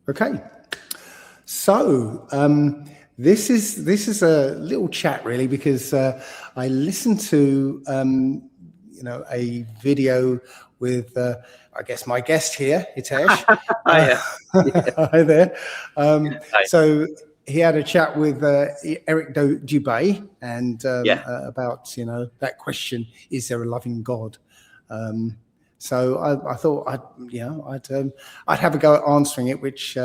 Okay. So this is a little chat really because I listened to a video with I guess my guest here, Hitesh. Yeah. Hi there. Hi. So he had a chat with Eric Dubay and Yeah. about that question: is there a loving God? So I thought I'd have a go at answering it, which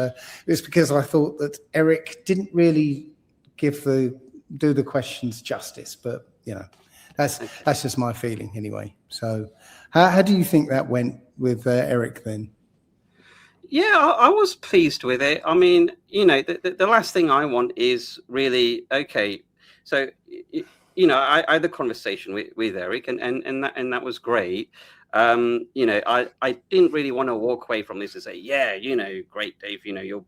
is because I thought that Eric didn't really do the questions justice, but that's just my feeling anyway. So how do you think that went with Eric then? Yeah, I was pleased with it. I mean, the last thing I want is really okay. So, I had a conversation with Eric, and that was great. I didn't really want to walk away from this and say, yeah, great, Dave. You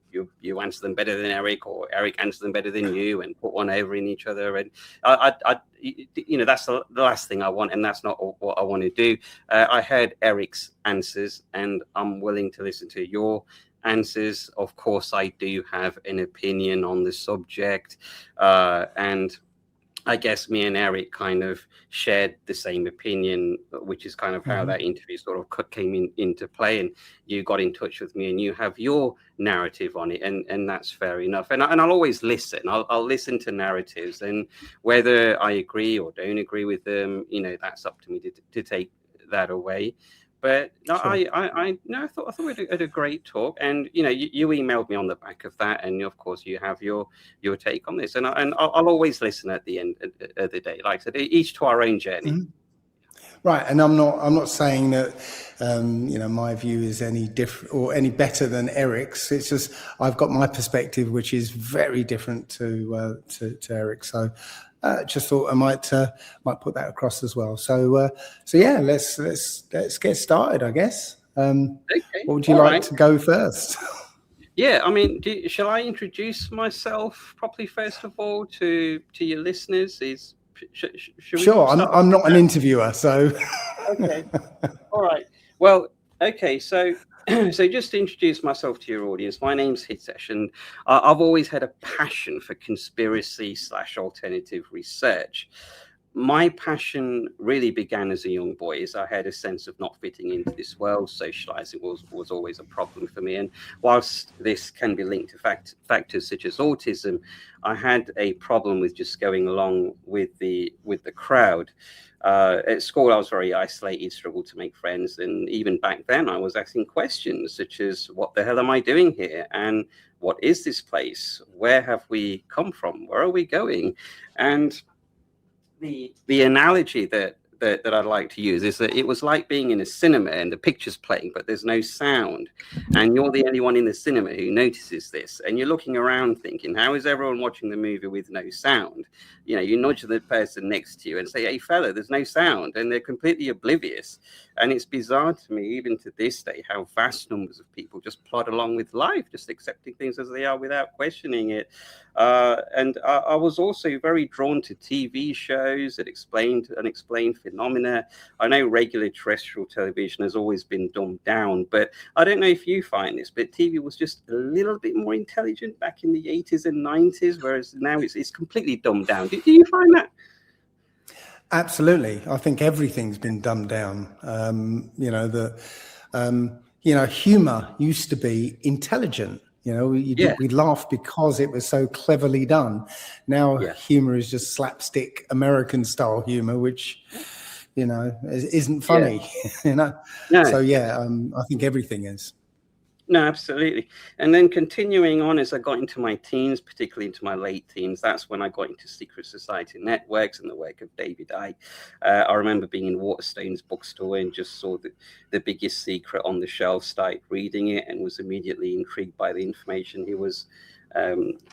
answer them better than Eric, or Eric answer them better than you, and put one over in each other. And that's the last thing I want, and that's not what I want to do. I heard Eric's answers, and I'm willing to listen to your answers. Of course, I do have an opinion on the subject, and I guess me and Eric kind of shared the same opinion, which is kind of how that interview sort of came into play. And you got in touch with me, and you have your narrative on it, and that's fair enough. And I'll always listen. I'll listen to narratives, and whether I agree or don't agree with them, that's up to me to take that away. But no, Sure. I thought we had a great talk, and you emailed me on the back of that, and of course you have your take on this, and I'll always listen at the end of the day. Like I said, each to our own journey. Right, and I'm not saying that my view is any different or any better than Eric's. It's just I've got my perspective, which is very different to Eric. So just thought I might put that across as well. So yeah, let's get started, I guess. Okay. What would you like to go first? Yeah, I mean, shall I introduce myself properly first of all to your listeners? Sure, I'm not an interviewer, so. Okay. All right. Well, okay. So just to introduce myself to your audience, my name's Hitesh, and I've always had a passion for conspiracy/alternative research. My passion really began as a young boy, as I had a sense of not fitting into this world. Socializing was always a problem for me. And whilst this can be linked to factors such as autism, I had a problem with just going along with the crowd. At school, I was very isolated, struggled to make friends. And even back then, I was asking questions such as, what the hell am I doing here? And what is this place? Where have we come from? Where are we going? And the analogy that I'd like to use is that it was like being in a cinema and the picture's playing, but there's no sound. And you're the only one in the cinema who notices this. And you're looking around thinking, how is everyone watching the movie with no sound? You nudge the person next to you and say, hey, fella, there's no sound. And they're completely oblivious. And it's bizarre to me, even to this day, how vast numbers of people just plod along with life, just accepting things as they are without questioning it. And I was also very drawn to TV shows that explained unexplained phenomena. I know regular terrestrial television has always been dumbed down, but I don't know if you find this, but TV was just a little bit more intelligent back in the 80s and 90s, whereas now it's completely dumbed down. Do you find that? Absolutely. I think everything's been dumbed down. Humor used to be intelligent. We laugh because it was so cleverly done. Now humor is just slapstick American style humor, which isn't funny. No. So I think everything is. No, absolutely. And then continuing on, as I got into my teens, particularly into my late teens, that's when I got into secret society networks and the work of David Icke. I remember being in Waterstone's bookstore and just saw the biggest secret on the shelf, started reading it, and was immediately intrigued by the information he was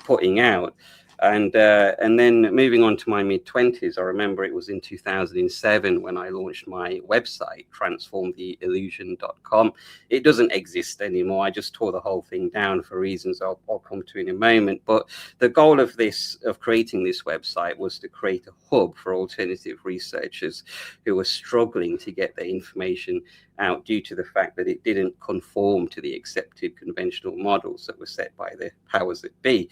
putting out. And then moving on to my mid-20s, I remember it was in 2007 when I launched my website, transformtheillusion.com. It doesn't exist anymore. I just tore the whole thing down for reasons I'll come to in a moment. But the goal of creating this website was to create a hub for alternative researchers who were struggling to get their information out due to the fact that it didn't conform to the accepted conventional models that were set by the powers that be.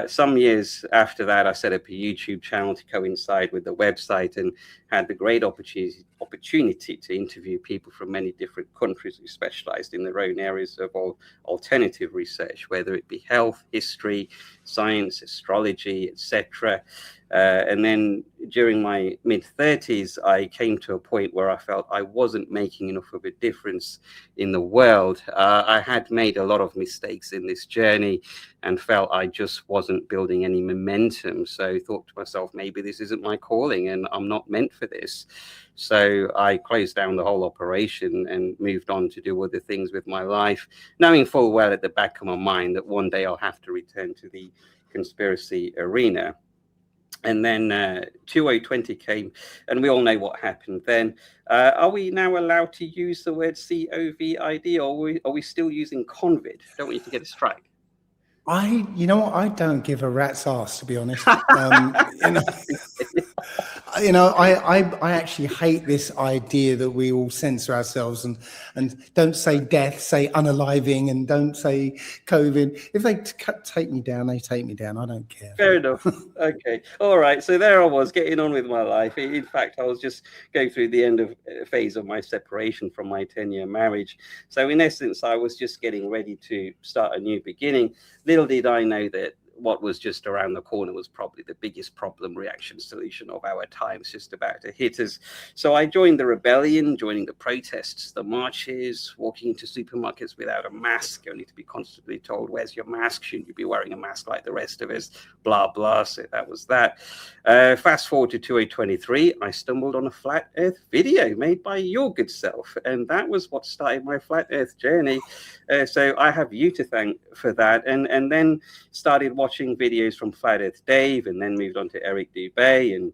Some years after that, I set up a YouTube channel to coincide with the website, and had the great opportunity to interview people from many different countries who specialized in their own areas of alternative research, whether it be health, history, science, astrology, etc. And then during my mid-30s, I came to a point where I felt I wasn't making enough of a difference in the world. I had made a lot of mistakes in this journey and felt I just wasn't building any momentum. So I thought to myself, maybe this isn't my calling and I'm not meant for this. So I closed down the whole operation and moved on to do other things with my life, knowing full well at the back of my mind that one day I'll have to return to the conspiracy arena. And then 2020 came, and we all know what happened then. Are we now allowed to use the word COVID, or are we still using convid? Don't want you to get a strike. You know what? I don't give a rat's ass, to be honest. I actually hate this idea that we all censor ourselves and don't say death, say unaliving, and don't say COVID. If they take me down, they take me down. I don't care. Fair enough. Okay. All right. So there I was getting on with my life. In fact, I was just going through the end of phase of my separation from my 10-year marriage. So in essence, I was just getting ready to start a new beginning. Little did I know that what was just around the corner was probably the biggest problem reaction solution of our times just about to hit us. So I joined the rebellion, joining the protests, the marches, walking into supermarkets without a mask, only to be constantly told, where's your mask? Shouldn't you be wearing a mask like the rest of us? Blah, blah. So that was that. Fast forward to 2023, I stumbled on a flat earth video made by your good self. And that was what started my flat earth journey. So I have you to thank for that. And then started watching videos from Flat Earth Dave, and then moved on to Eric Dubay. And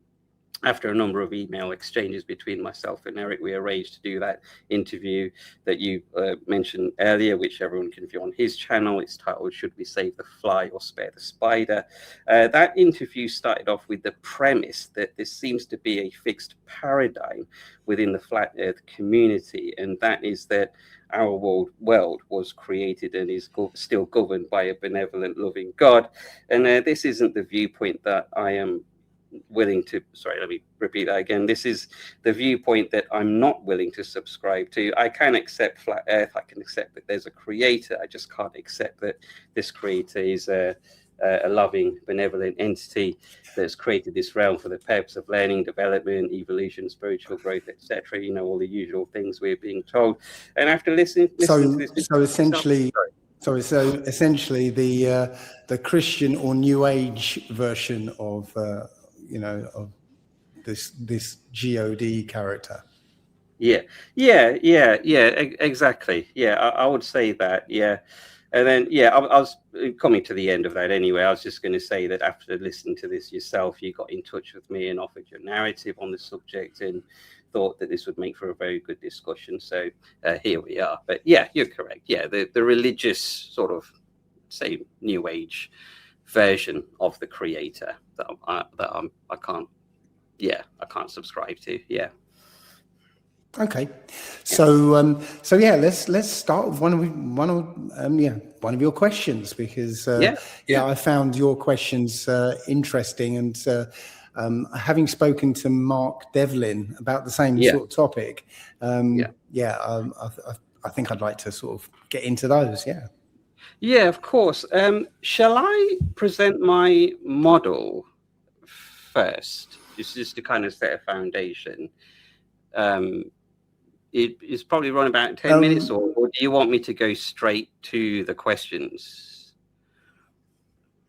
after a number of email exchanges between myself and Eric, we arranged to do that interview that you mentioned earlier, which everyone can view on his channel. It's titled, Should We Save the Fly or Spare the Spider? That interview started off with the premise that this seems to be a fixed paradigm within the Flat Earth community, and that is that our world was created and is still governed by a benevolent, loving God. And this isn't the viewpoint that I am willing to, sorry, let me repeat that again. This is the viewpoint that I'm not willing to subscribe to. I can accept flat earth. I can accept that there's a creator. I just can't accept that this creator is a loving, benevolent entity that's created this realm for the purpose of learning, development, evolution, spiritual growth, etc. You know, all the usual things we're being told. And after listening to this, so essentially the Christian or New Age version of of this God character. Yeah, exactly. Yeah, I would say that. Yeah. And then, I was coming to the end of that anyway. I was just going to say that after listening to this yourself, you got in touch with me and offered your narrative on the subject and thought that this would make for a very good discussion. So here we are. But yeah, you're correct. Yeah, the religious sort of, say, New Age version of the creator that I can't subscribe to. Yeah. Okay, so let's start with one of your questions, because I found your questions interesting, and having spoken to Mark Devlin about the same sort of topic, I think I'd like to sort of get into those. Yeah, of course. Shall I present my model first, just to kind of set a foundation? It's probably run about 10 minutes, or do you want me to go straight to the questions?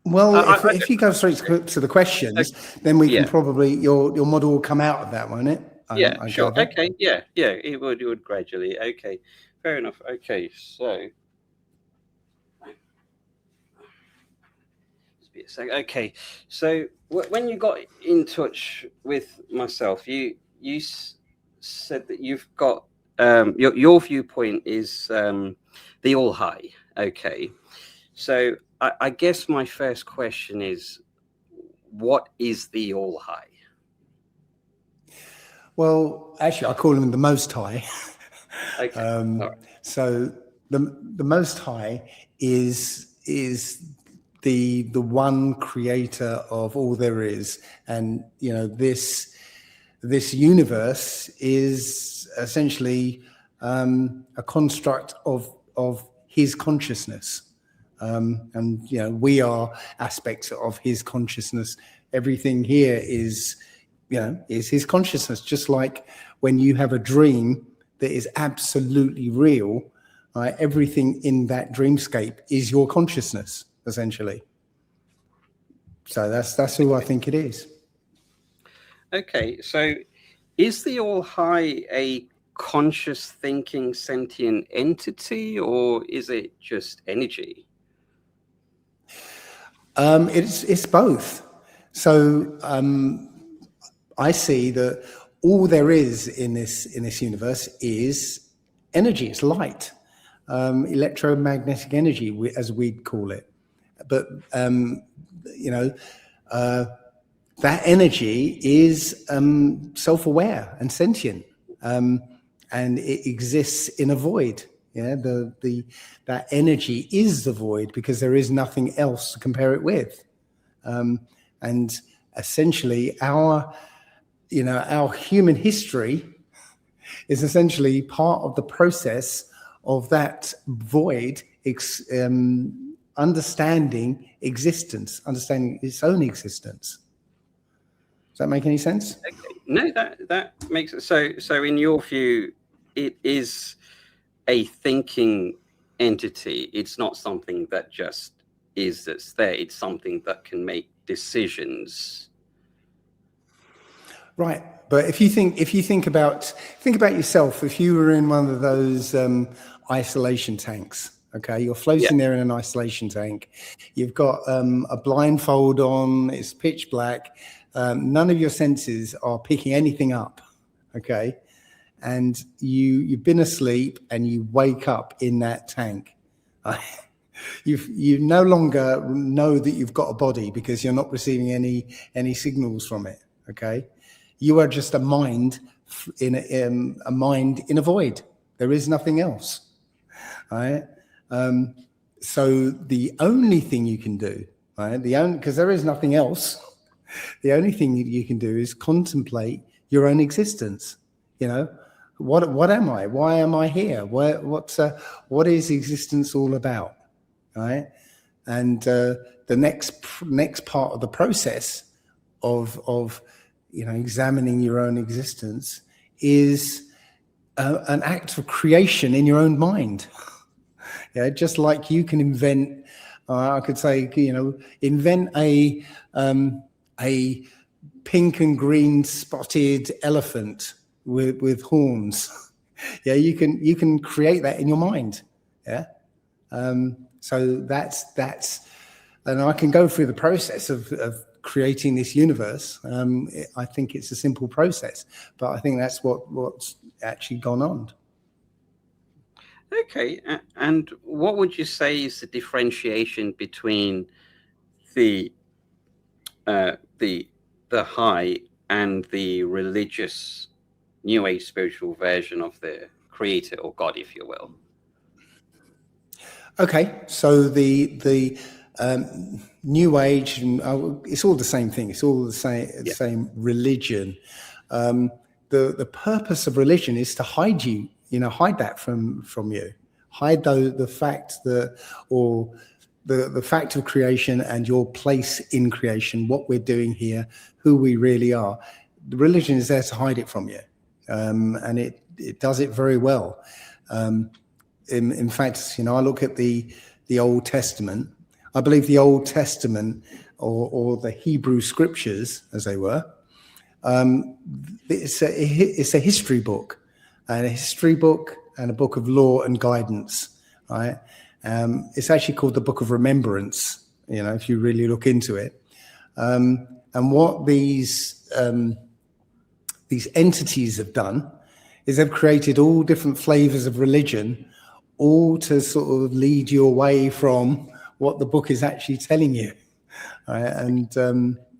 Well, if you go straight to the questions, then we can probably, your model will come out of that, won't it? Sure. Okay. Yeah. It would gradually. Okay. Fair enough. Okay. So. Just be a second. Okay. So when you got in touch with myself, you said that you've got your viewpoint is the all high. Okay, so I guess my first question is, what is the all high? Well, actually, I call him the Most High. Okay. All right. So the Most High is the one creator of all there is, and this universe is essentially a construct of his consciousness, and we are aspects of his consciousness. Everything here is his consciousness. Just like when you have a dream that is absolutely real, everything in that dreamscape is your consciousness, essentially. So that's who I think it is. Okay, so is the All High a conscious thinking sentient entity, or is it just energy? It's both. So I see that all there is in this universe is energy. It's light, electromagnetic energy, as we'd call it. But that energy is self-aware and sentient, and it exists in a void. That energy is the void because there is nothing else to compare it with, and essentially our human history is essentially part of the process of that void understanding existence, understanding its own existence. Does that make any sense? Okay. No, that makes it. So in your view, it is a thinking entity. It's not something that just is that's there. It's something that can make decisions. Right. But if you think about yourself, if you were in one of those isolation tanks, okay, you're floating there in an isolation tank. You've got a blindfold on. It's pitch black. None of your senses are picking anything up. Okay, and you've been asleep and you wake up in that tank. You no longer know that you've got a body because you're not receiving any signals from it. Okay, you are just a mind in a void. There is nothing else. Right. So the only thing you can do, right? Because there is nothing else. The only thing you can do is contemplate your own existence. What am I? Why am I here? What is existence all about? Right? And the next part of the process of examining your own existence is an act of creation in your own mind. Yeah, just like you can invent, I could say, invent a pink and green spotted elephant with horns. Yeah, you can create that in your mind. Yeah, so that's, and I can go through the process of creating this universe. I think it's a simple process, but I think that's what's actually gone on. Okay, and what would you say is the differentiation between the high and the religious New Age spiritual version of the Creator or God, if you will? Okay, so the New Age, it's all the same thing. It's all the same religion. The purpose of religion is to hide you. Hide that from you. Hide the fact that, or the fact of creation and your place in creation, what we're doing here, who we really are. The religion is there to hide it from you, and it does it very well. In fact, I look at the Old Testament. I believe the Old Testament, or the Hebrew Scriptures, as they were, it's a history book. And a history book and a book of law and guidance, right? It's actually called the Book of Remembrance, if you really look into it. And what these entities have done is they've created all different flavors of religion, all to sort of lead you away from what the book is actually telling you. Right?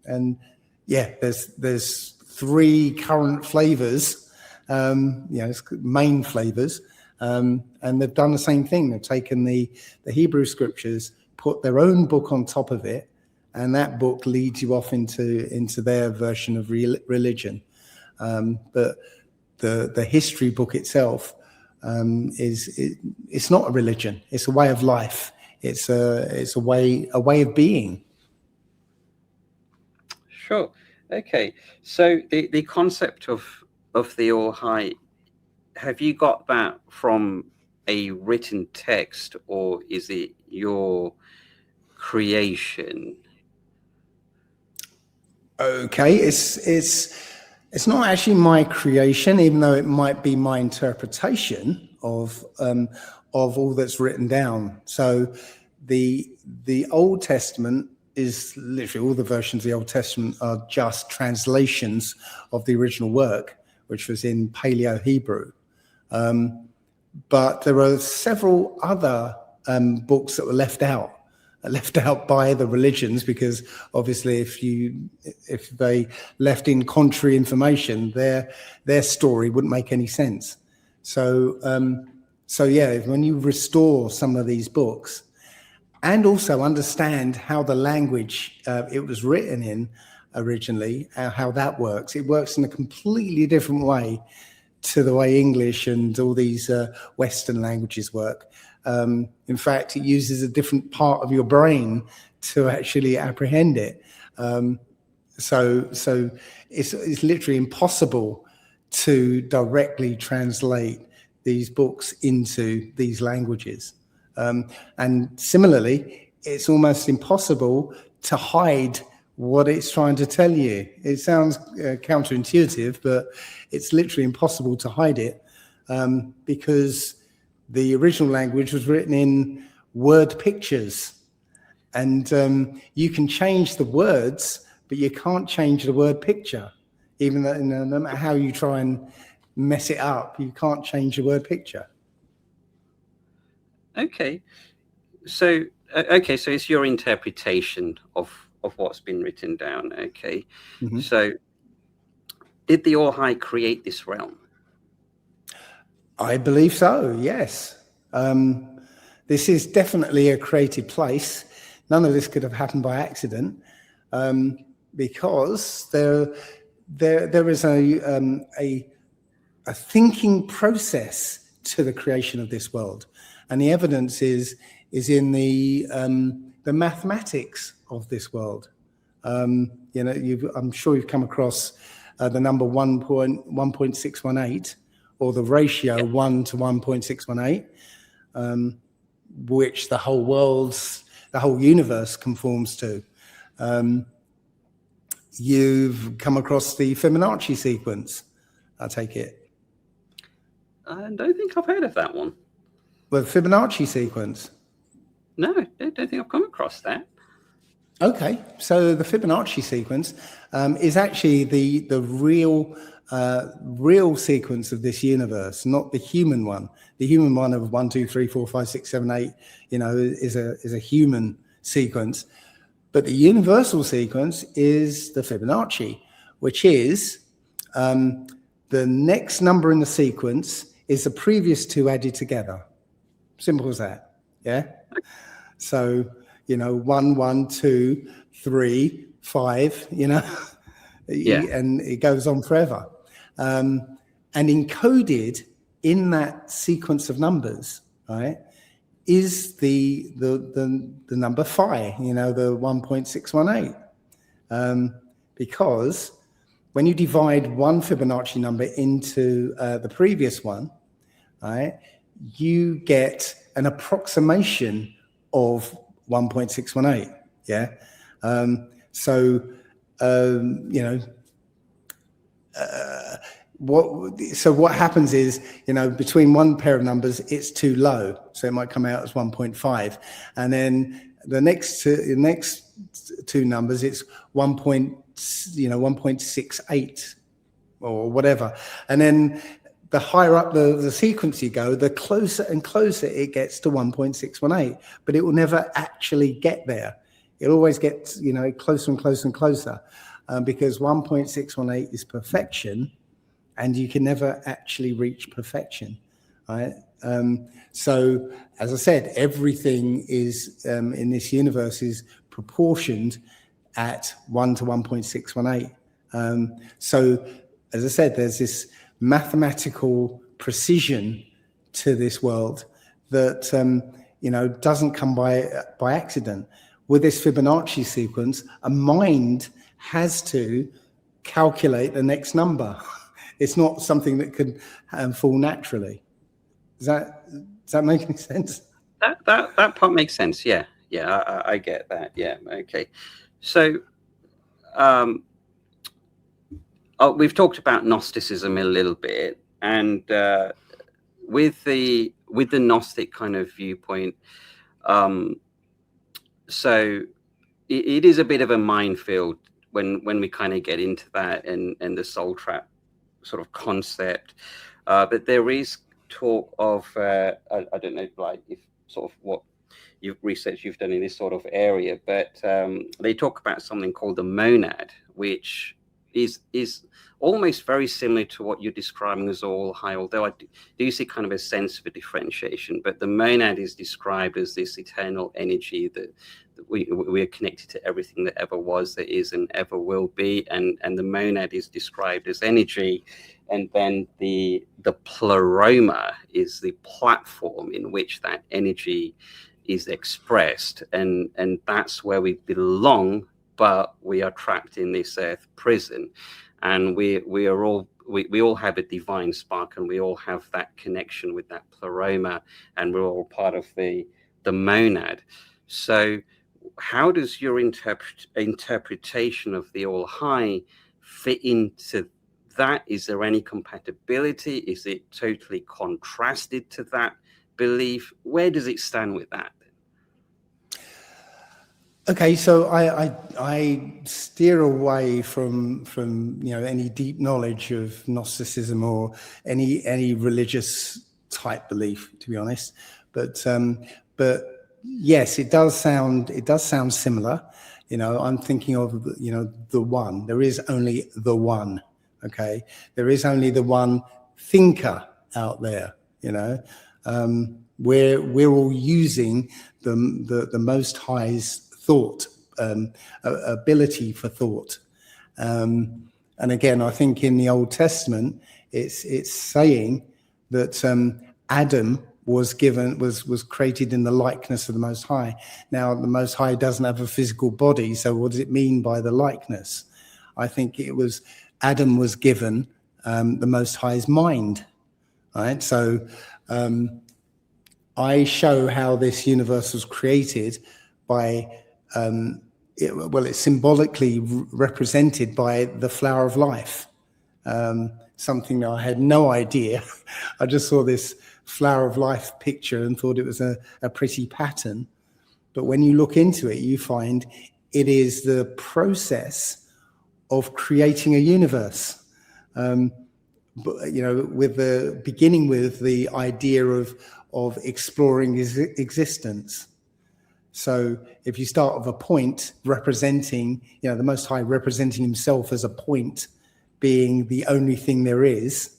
And yeah, there's 3 current flavors. Main flavors, And they've done the same thing. They've taken the Hebrew scriptures, put their own book on top of it, and that book leads you off into their version of religion. But the history book itself it's not a religion. It's a way of life. It's a way of being. Sure. Okay. So the concept of the All High, have you got that from a written text, or is it your creation? Okay, it's not actually my creation, even though it might be my interpretation of all that's written down. So the Old Testament is literally, all the versions of the Old Testament are just translations of the original work, which was in Paleo Hebrew. But there are several other books that were left out by the religions, because obviously if they left in contrary information, their story wouldn't make any sense. So yeah, when you restore some of these books and also understand how the language it was written in originally, how that works, it works in a completely different way to the way English and all these Western languages work. In fact, it uses a different part of your brain to actually apprehend it. So it's literally impossible to directly translate these books into these languages. And similarly, it's almost impossible to hide what it's trying to tell you. It sounds counterintuitive, but it's literally impossible to hide it, because the original language was written in word pictures, and you can change the words, but you can't change the word picture. Even though, no matter how you try and mess it up, you can't change the word picture. Okay, so it's your interpretation of what's been written down. Okay, mm-hmm. So did the All High create this realm? I believe so, yes. This is definitely a created place. None of this could have happened by accident, because there is a thinking process to the creation of this world, and the evidence is in the mathematics of this world. I'm sure you've come across the number 1.618. Or the ratio 1 to 1.618, which the whole universe conforms to. You've come across the Fibonacci sequence, I take it. I don't think I've heard of that one. Well, the Fibonacci sequence? No, I don't think I've come across that. Okay, so the Fibonacci sequence is actually the real sequence of this universe, not the human one. The human one of 1, 2, 3, 4, 5, 6, 7, 8, is a human sequence. But the universal sequence is the Fibonacci, which is the next number in the sequence is the previous two added together. Simple as that. Yeah. So 1, 1, 2, 3, 5. And it goes on forever. And encoded in that sequence of numbers, right, is the number phi, the 1.618. Because when you divide one Fibonacci number into the previous one, right, you get an approximation of 1.618. Yeah. What happens is, between one pair of numbers, it's too low, so it might come out as 1.5, and then the next two numbers, it's 1.68 or whatever, and then the higher up the sequence you go, the closer and closer it gets to 1.618, but it will never actually get there. It always gets closer and closer and closer, because 1.618 is perfection. And you can never actually reach perfection, right? So, as I said, everything is in this universe is proportioned at 1 to 1.618. So, as I said, there's this mathematical precision to this world that doesn't come by accident. With this Fibonacci sequence, a mind has to calculate the next number. It's not something that can fall naturally. Does that make any sense? That part makes sense. Yeah, I get that. Yeah, okay. So, we've talked about Gnosticism a little bit, and with the Gnostic kind of viewpoint, so it is a bit of a minefield when we kind of get into that and the soul trap sort of concept. But there is talk of I don't know, like, if sort of what research you've done in this sort of area, but they talk about something called the monad, which is almost very similar to what you're describing as all high, although I do see kind of a sense of a differentiation. But the monad is described as this eternal energy that we are connected to everything that ever was, that is, and ever will be. And the monad is described as energy. And then the pleroma is the platform in which that energy is expressed. And that's where we belong, but we are trapped in this earth prison. And we all have a divine spark, and we all have that connection with that pleroma, and we're all part of the monad. So how does your interpretation of the all high fit into that? Is there any compatibility? Is it totally contrasted to that belief? Where does it stand with that? Okay, so I steer away from any deep knowledge of Gnosticism or any religious type belief, to be honest. But yes, it does sound similar. I'm thinking of the one. There is only the one. Okay, there is only the one thinker out there. We're all using the Most High's thought, ability for thought, and again, I think in the Old Testament, it's saying that Adam was created in the likeness of the Most High. Now, the Most High doesn't have a physical body, so what does it mean by the likeness? I think it was Adam was given the Most High's mind, right? So I show how this universe was created by it's symbolically represented by the flower of life, something that I had no idea. I just saw this flower of life picture and thought it was a pretty pattern. But when you look into it, you find it is the process of creating a universe. With the beginning with the idea of exploring existence. So if you start with a point representing, the Most High representing himself as a point, being the only thing there is,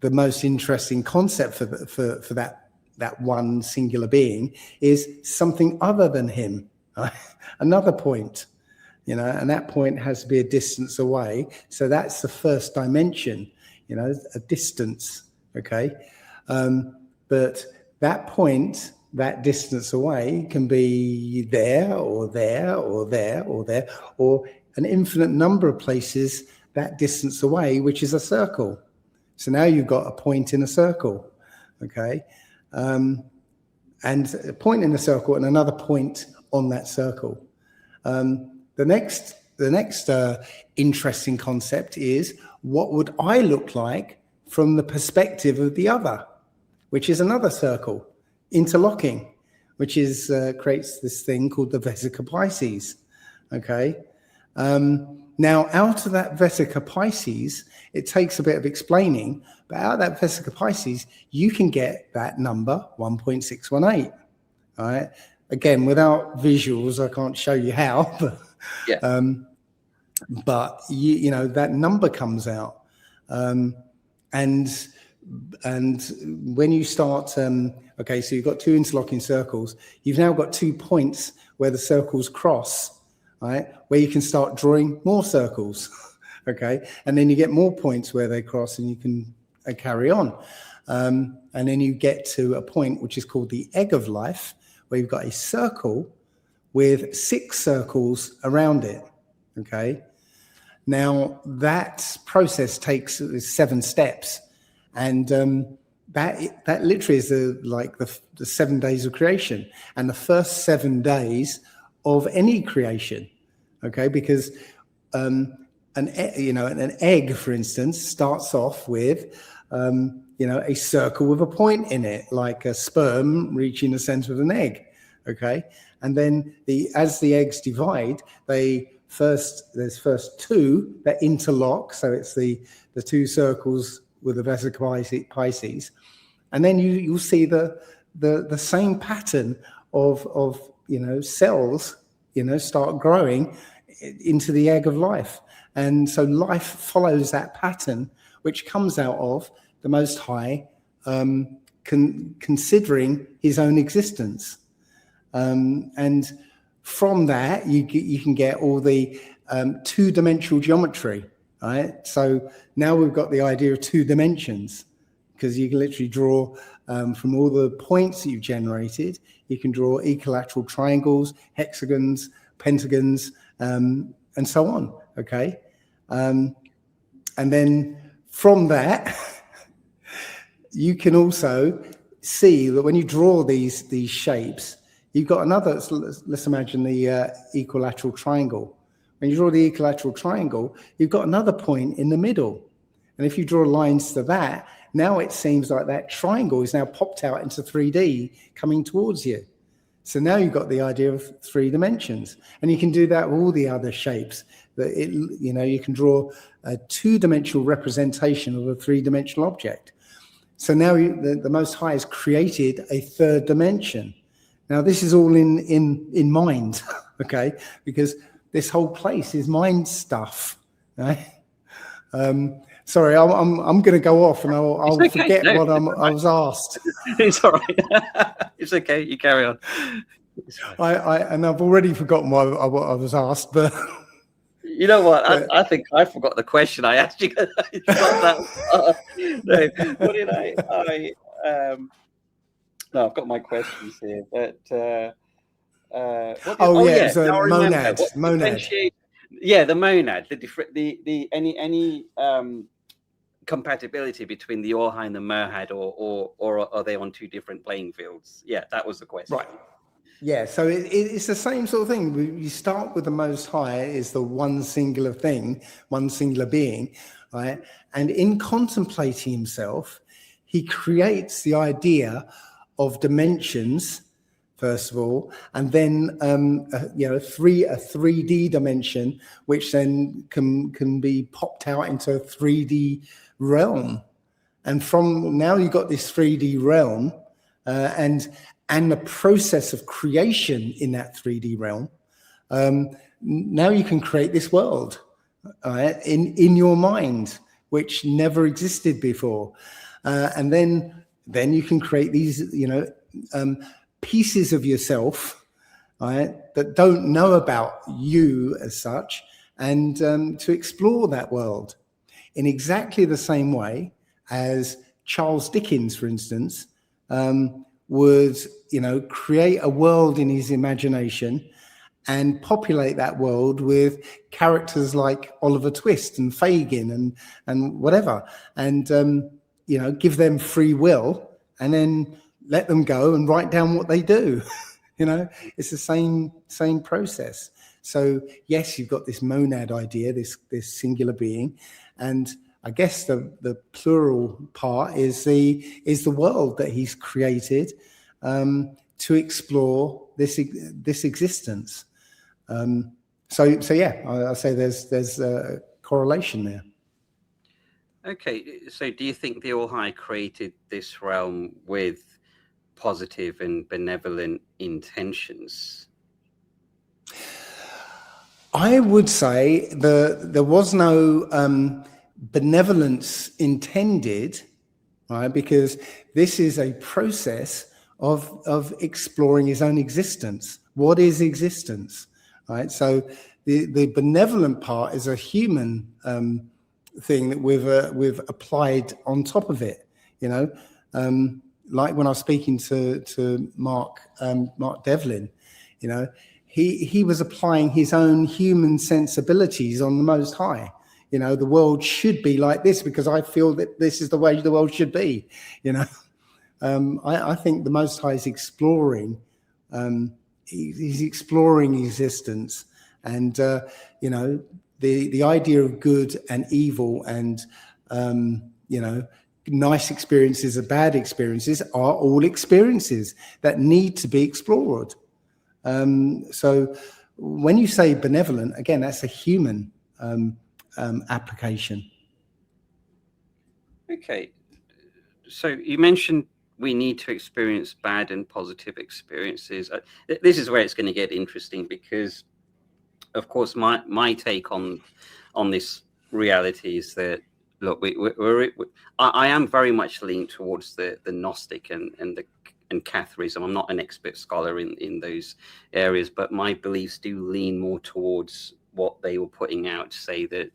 the most interesting concept for that one singular being is something other than him, right? Another point, and that point has to be a distance away. So that's the first dimension, a distance, okay? But that point, that distance away, can be there or there or there or there, or an infinite number of places that distance away, which is a circle. So now you've got a point in a circle, okay? And a point in a circle and another point on that circle. The next interesting concept is, what would I look like from the perspective of the other, which is another circle, interlocking, which is creates this thing called the Vesica Pisces, okay? Now, out of that Vesica Pisces, it takes a bit of explaining, but out of that Vesica Pisces, you can get that number 1.618, all right? Again, without visuals, I can't show you how, but, yeah. But that number comes out. And And when you start, okay, so you've got two interlocking circles. You've now got 2 points where the circles cross, right? Where you can start drawing more circles, okay? And then you get more points where they cross, and you can carry on. And then you get to a point which is called the egg of life, where you've got a circle with 6 circles around it, okay? Now, that process takes 7 steps. And that literally is the 7 days of creation, and the first 7 days of any creation, okay? Because an egg, for instance, starts off with a circle with a point in it, like a sperm reaching the center of an egg, okay? And then as the eggs divide, there's first 2 that interlock, so it's the 2 circles with the vesica Pisces, and then you'll see the same pattern of cells start growing into the egg of life. And so life follows that pattern, which comes out of the Most High considering his own existence, and from that you can get all the 2-dimensional geometry. Right? So now we've got the idea of 2 dimensions, because you can literally draw from all the points that you've generated. You can draw equilateral triangles, hexagons, pentagons, and so on. Okay, and then from that, you can also see that when you draw these shapes, you've got another. Let's imagine the equilateral triangle. When you draw the equilateral triangle, you've got another point in the middle. And if you draw lines to that, now it seems like that triangle is now popped out into 3D coming towards you. So now you've got the idea of 3 dimensions. And you can do that with all the other shapes. You can draw a 2-dimensional representation of a 3-dimensional object. So now the Most High has created a 3rd dimension. Now this is all in mind, okay? Because this whole place is mind stuff, right? Sorry, I'm going to go off, and I'll okay. forget what I was asked. It's all right. It's okay. You carry on. And I've already forgotten what I was asked, but you know what? I think I forgot the question I asked you. No, I've got my questions here, but. Monad. Yeah, the monad. The different, the any compatibility between the Orhai and the Merhad, or are they on 2 different playing fields? Yeah, that was the question. Right. Yeah, so it's the same sort of thing. You start with the Most High is the one singular thing, one singular being, right? And in contemplating himself, he creates the idea of dimensions, first of all, and then a 3D dimension, which then can be popped out into a 3D realm. And from now you've got this 3D realm, and the process of creation in that 3D realm. Now you can create this world in your mind, which never existed before, and then you can create these, pieces of yourself, right, that don't know about you as such, and to explore that world in exactly the same way as Charles Dickens, for instance, would, create a world in his imagination and populate that world with characters like Oliver Twist and Fagin and whatever, and give them free will, and then let them go and write down what they do. It's the same process. So yes, you've got this monad idea, this singular being, and I guess the plural part is the world that he's created to explore this existence. So yeah, I say there's a correlation there. Okay, so do you think the All-High created this realm with positive and benevolent intentions? I would say there was no benevolence intended, right? Because this is a process of exploring his own existence. What is existence, right? So the benevolent part is a human thing that we've applied on top of it, you know. Like when I was speaking to Mark Devlin, you know, he was applying his own human sensibilities on the Most High. You know, the world should be like this because I feel that this is the way the world should be. You know, I think the Most High is exploring. He's exploring existence, and you know, the idea of good and evil, and you know, nice experiences and bad experiences are all experiences that need to be explored. So when you say benevolent, again, that's a human application. Okay, so you mentioned we need to experience bad and positive experiences. This is where it's going to get interesting, because of course my take on this reality is that, look, I am very much leaned towards the Gnostic and Catharism. I'm not an expert scholar in those areas, but my beliefs do lean more towards what they were putting out to say that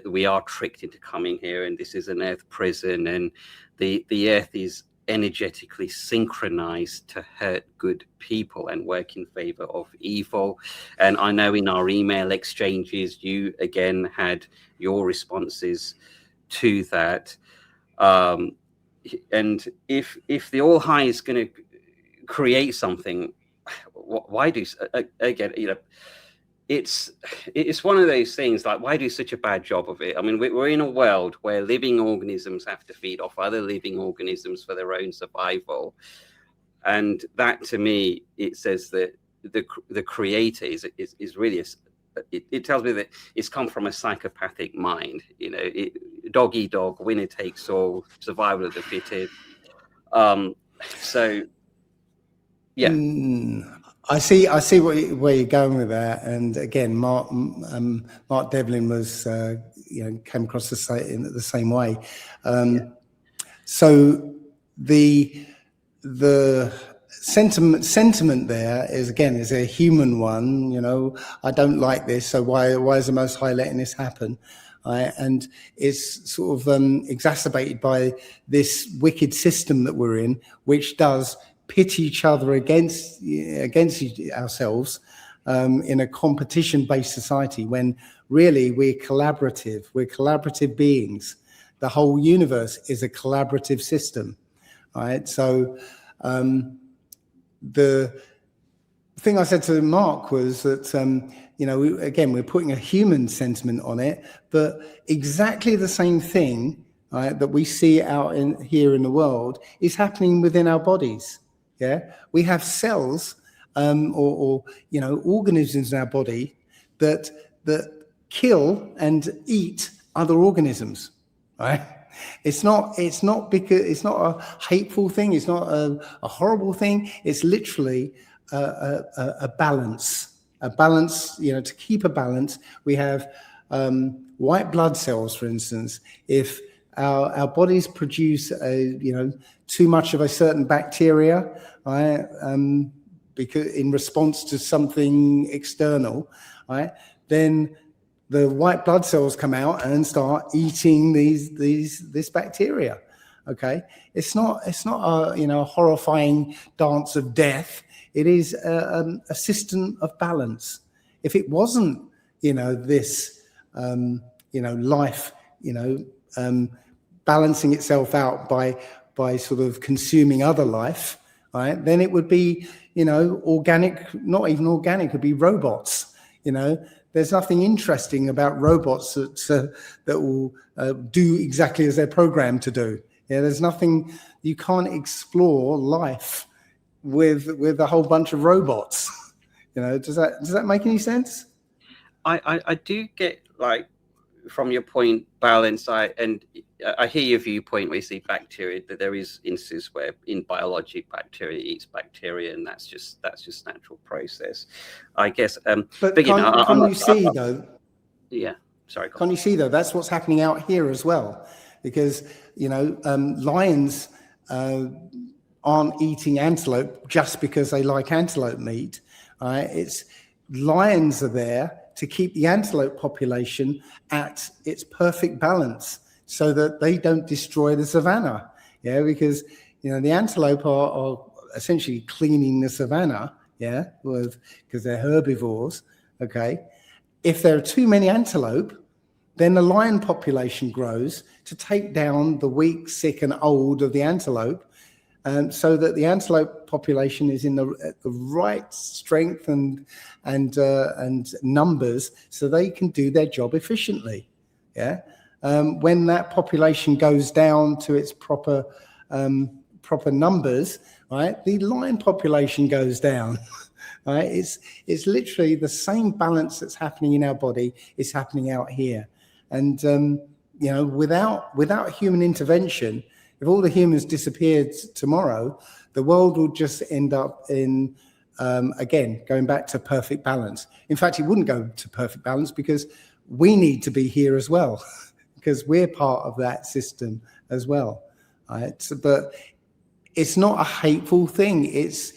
we are tricked into coming here, and this is an earth prison, and the earth is energetically synchronized to hurt good people and work in favor of evil. And I know in our email exchanges, you again had your responses to that. And if the All High is going to create something, why do, again, you know, it's one of those things, like, why do such a bad job of it? I mean, we're in a world where living organisms have to feed off other living organisms for their own survival, and that, to me, it says that the creator is really it tells me that it's come from a psychopathic mind. You know, dog eat dog, winner takes all, survival of the fittest. So yeah. I see where you're going with that, and again, Mark Devlin was, you know, came across in the same way. So the sentiment there is, again, is a human one. You know, I don't like this, so why is the Most High letting this happen? And it's sort of exacerbated by this wicked system that we're in, which does pit each other against ourselves in a competition-based society, when really we're collaborative beings. The whole universe is a collaborative system, right? So the thing I said to Mark was that you know, we're putting a human sentiment on it, but exactly the same thing, right, that we see out here in the world is happening within our bodies. Yeah, we have cells or you know, organisms in our body that kill and eat other organisms, right? It's not because it's not a hateful thing. It's not a horrible thing. It's literally a balance. A balance. You know, to keep a balance, we have white blood cells, for instance. If our bodies produce too much of a certain bacteria, right, because in response to something external, right, then the white blood cells come out and start eating this bacteria. Okay, it's not a horrifying dance of death. It is a system of balance. If it wasn't, this, life, balancing itself out by sort of consuming other life, right, then it would be, organic, not even organic, it would be robots. There's nothing interesting about robots that will do exactly as they're programmed to do. Yeah, there's nothing, you can't explore life with a whole bunch of robots. Does that make any sense? I do get, like, from your point, balance. I hear your viewpoint where you see bacteria, but there is instances where in biology bacteria eats bacteria, and that's just natural process, I guess. But can you see though? Yeah, sorry. Can you see though? That's what's happening out here as well. Because, lions aren't eating antelope just because they like antelope meat, right? It's lions are there to keep the antelope population at its perfect balance so that they don't destroy the savannah. Yeah, because, the antelope are essentially cleaning the savannah, yeah, because they're herbivores, okay? If there are too many antelope, then the lion population grows to take down the weak, sick, and old of the antelope, so that the antelope population is in the right strength and numbers, so they can do their job efficiently. Yeah, when that population goes down to its proper numbers, right, the lion population goes down. Right, it's literally the same balance that's happening in our body is happening out here, and without human intervention. If all the humans disappeared tomorrow, the world would just end up in, again, going back to perfect balance. In fact, it wouldn't go to perfect balance because we need to be here as well, because we're part of that system as well. Right? But it's not a hateful thing. It's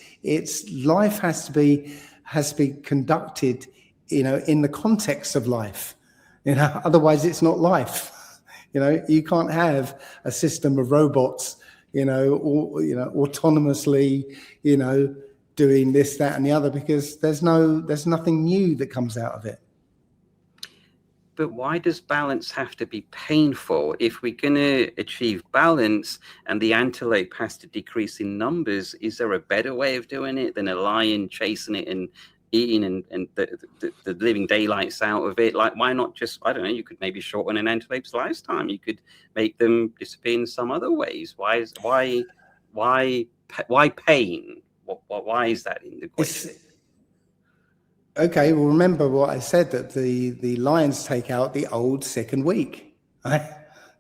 life has to be conducted, in the context of life. Otherwise it's not life. You can't have a system of robots, autonomously, doing this, that, and the other, because there's nothing new that comes out of it. But why does balance have to be painful? If we're going to achieve balance and the antelope has to decrease in numbers, is there a better way of doing it than a lion chasing it and eating and the living daylights out of it? Like, why not just, I don't know, you could maybe shorten an antelope's lifetime. You could make them disappear in some other ways. Why pain? Why is that in the question? Okay, well, remember what I said, that the lions take out the old, sick, and weak. Right?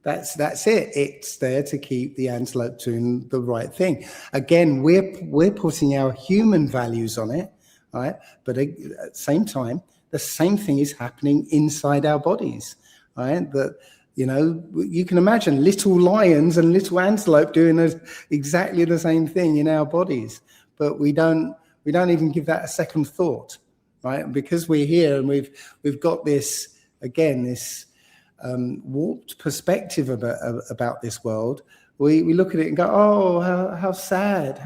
That's it. It's there to keep the antelope doing the right thing. Again, we're putting our human values on it, right? But at the same time, the same thing is happening inside our bodies, right? That, you can imagine little lions and little antelope doing exactly the same thing in our bodies, but we don't even give that a second thought. Right, and because we're here and we've got this warped perspective about this world, we look at it and go, oh, how sad.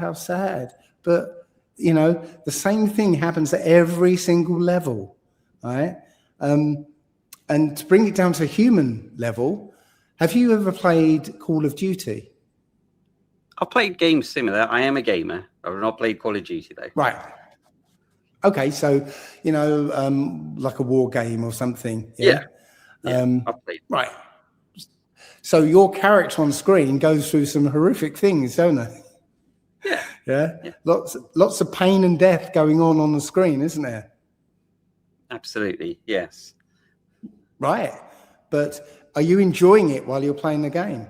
But the same thing happens at every single level, right? And to bring it down to a human level, have you ever played Call of Duty? I've played games similar. I am a gamer. I've not played Call of Duty though. Right. Okay, so like a war game or something. Yeah. I've played. Right. So your character on screen goes through some horrific things, don't they? Yeah. Lots of pain and death going on the screen, isn't there? Absolutely, yes. Right, but are you enjoying it while you're playing the game?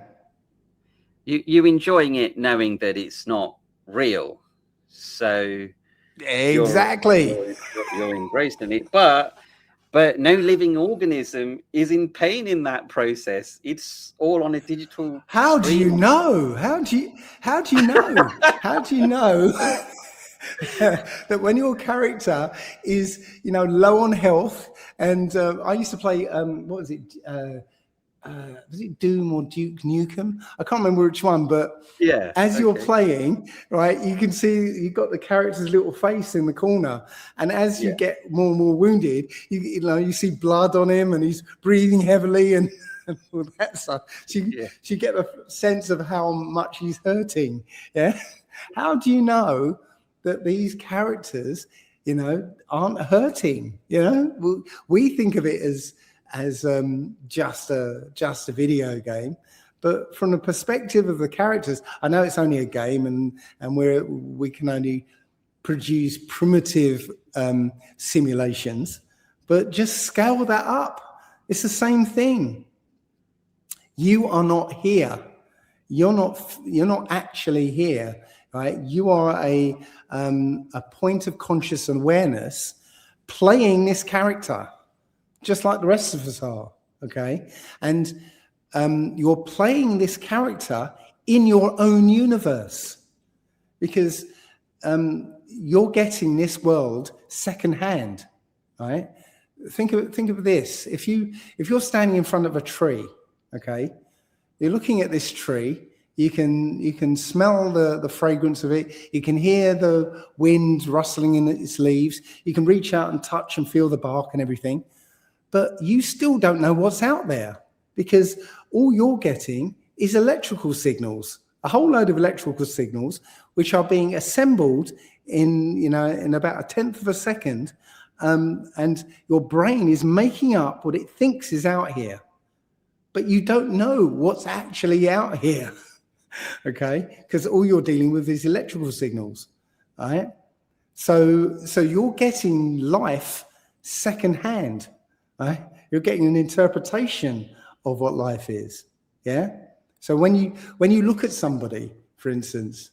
You're enjoying it knowing that it's not real, so. Exactly. You're embracing it, but no living organism is in pain in that process. It's all on a digital. How do you know? How do you know? How do you know that when your character is, low on health? And I used to play, what was it? Was it Doom or Duke Nukem? I can't remember which one, but as you're playing, right, you can see you've got the character's little face in the corner, and as you get more and more wounded, you see blood on him, and he's breathing heavily and all that stuff. So you get a sense of how much he's hurting. Yeah, how do you know that these characters, aren't hurting? We think of it as just a video game, but from the perspective of the characters, I know it's only a game, and we can only produce primitive simulations, but just scale that up. It's the same thing. You are not here. You're not actually here, right? You are a point of conscious awareness playing this character, just like the rest of us are, okay? And you're playing this character in your own universe, because you're getting this world secondhand, right? Think of this. If you're standing in front of a tree, okay, you're looking at this tree. You can smell the fragrance of it. You can hear the wind rustling in its leaves. You can reach out and touch and feel the bark and everything, but you still don't know what's out there, because all you're getting is electrical signals, a whole load of electrical signals, which are being assembled in about a tenth of a second, and your brain is making up what it thinks is out here, but you don't know what's actually out here. Okay, because all you're dealing with is electrical signals, right? So you're getting life secondhand, right? You're getting an interpretation of what life is. Yeah. So when you look at somebody, for instance,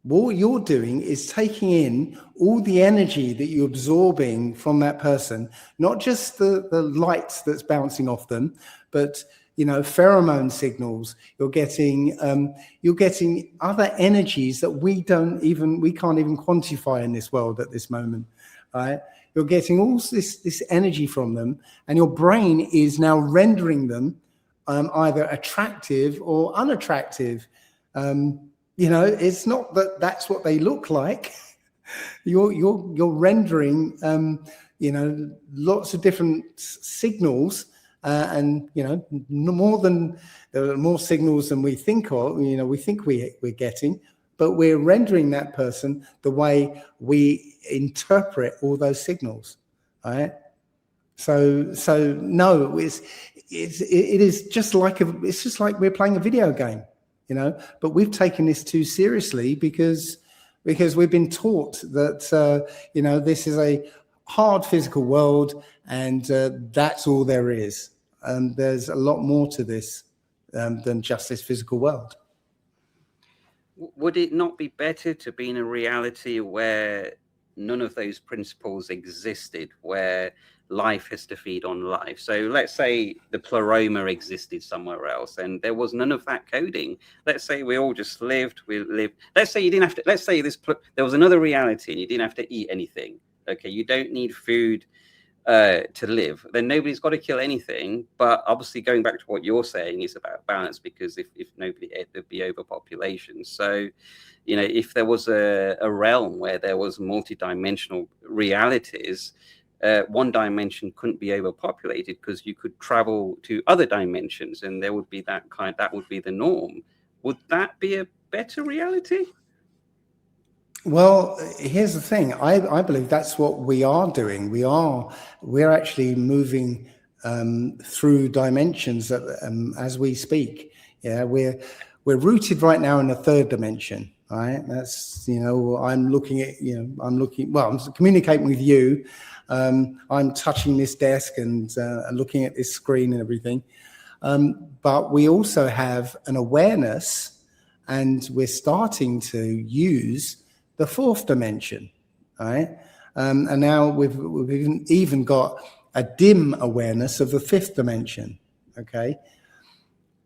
what you're doing is taking in all the energy that you're absorbing from that person, not just the light that's bouncing off them, but pheromone signals. You're getting other energies that we can't even quantify in this world at this moment, right? You're getting all this energy from them, and your brain is now rendering them either attractive or unattractive. It's not that that's what they look like. You're rendering lots of different signals. And there are more signals than we think of. We think we're getting, but we're rendering that person the way we interpret all those signals, right? So no, it is just like we're playing a video game, But we've taken this too seriously because we've been taught that this is a hard physical world, and that's all there is. And there's a lot more to this than just this physical world. Would it not be better to be in a reality where none of those principles existed, where life has to feed on life? So let's say the pleroma existed somewhere else and there was none of that coding. Let's say we all just lived. Let's say you didn't have to. Let's say there was another reality and you didn't have to eat anything. Okay, you don't need food to live. Then nobody's got to kill anything. But obviously, going back to what you're saying is about balance, because if nobody ate, there'd be overpopulation. So, if there was a realm where there was multi-dimensional realities, one dimension couldn't be overpopulated because you could travel to other dimensions, and there would be that would be the norm. Would that be a better reality? Well, here's the thing. I believe that's what we are doing. We're actually moving through dimensions as we speak. Yeah, we're rooted right now in the third dimension. Right. That's I'm communicating with you. I'm touching this desk and looking at this screen and everything. But we also have an awareness, and we're starting to use the fourth dimension, right? And now we've even got a dim awareness of the fifth dimension, okay?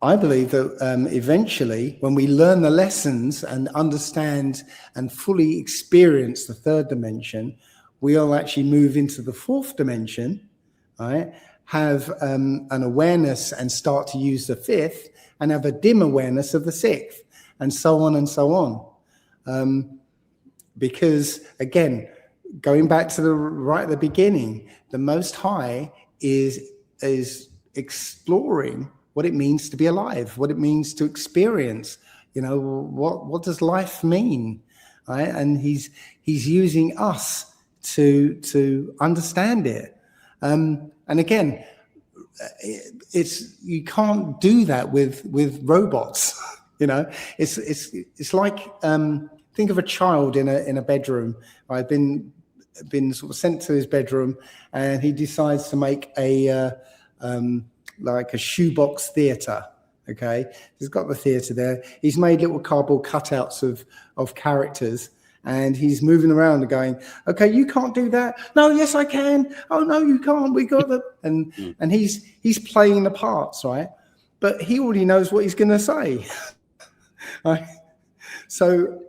I believe that eventually, when we learn the lessons and understand and fully experience the third dimension, we'll actually move into the fourth dimension, right? Have an awareness and start to use the fifth, and have a dim awareness of the sixth, and so on and so on. Because again, going back to right at the beginning, the Most High is exploring what it means to be alive, what it means to experience. What does life mean, right? And he's using us to understand it. And again, you can't do that with robots. It's like. Think of a child in a bedroom. I've been sort of sent to his bedroom, and he decides to make like a shoebox theater. Okay, he's got the theater there. He's made little cardboard cutouts of characters, and he's moving around and going, "Okay, you can't do that. No, yes, I can. Oh no, you can't. We got the." And he's playing the parts, right? but he already knows what he's going to say. Right? So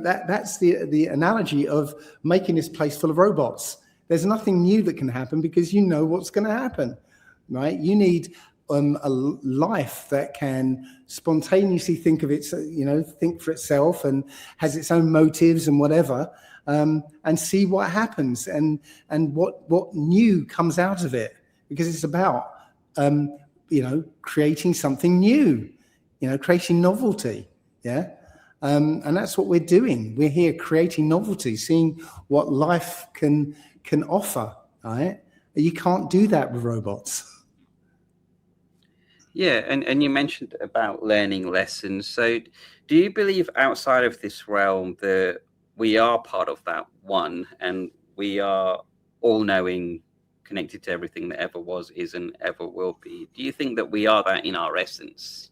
that's the analogy of making this place full of robots. There's nothing new that can happen because you know what's going to happen, right? You need a life that can spontaneously think for itself and has its own motives and whatever, and see what happens and what new comes out of it, because it's about creating something new, creating novelty. Yeah. And that's what we're doing. We're here creating novelty, seeing what life can offer, right? You can't do that with robots. Yeah, and you mentioned about learning lessons. So do you believe outside of this realm that we are part of that one, and we are all-knowing, connected to everything that ever was, is, and ever will be? Do you think that we are that in our essence?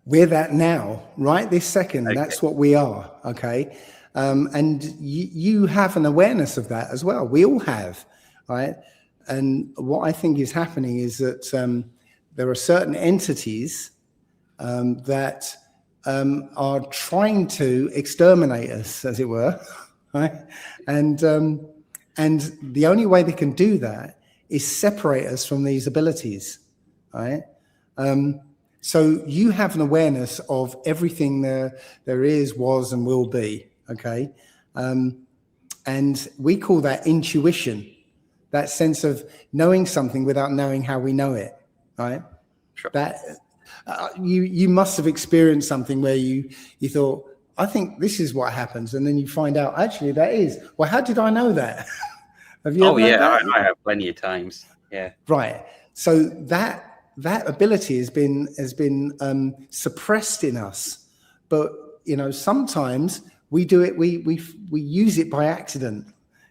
We're that now, right this second. Okay. That's what we are, okay? And you have an awareness of that as well. We all have, right? And what I think is happening is that there are certain entities that are trying to exterminate us, as it were, right? And the only way they can do that is separate us from these abilities, right? So you have an awareness of everything there is, was, and will be, okay? And we call that intuition, that sense of knowing something without knowing how we know it, right? Sure. That you must have experienced something where you thought, I think this is what happens, and then you find out actually that is. Well, how did I know that? Have you? Oh yeah, I have plenty of times. Yeah. Right. So that ability has been suppressed in us, but sometimes we do it. We use it by accident,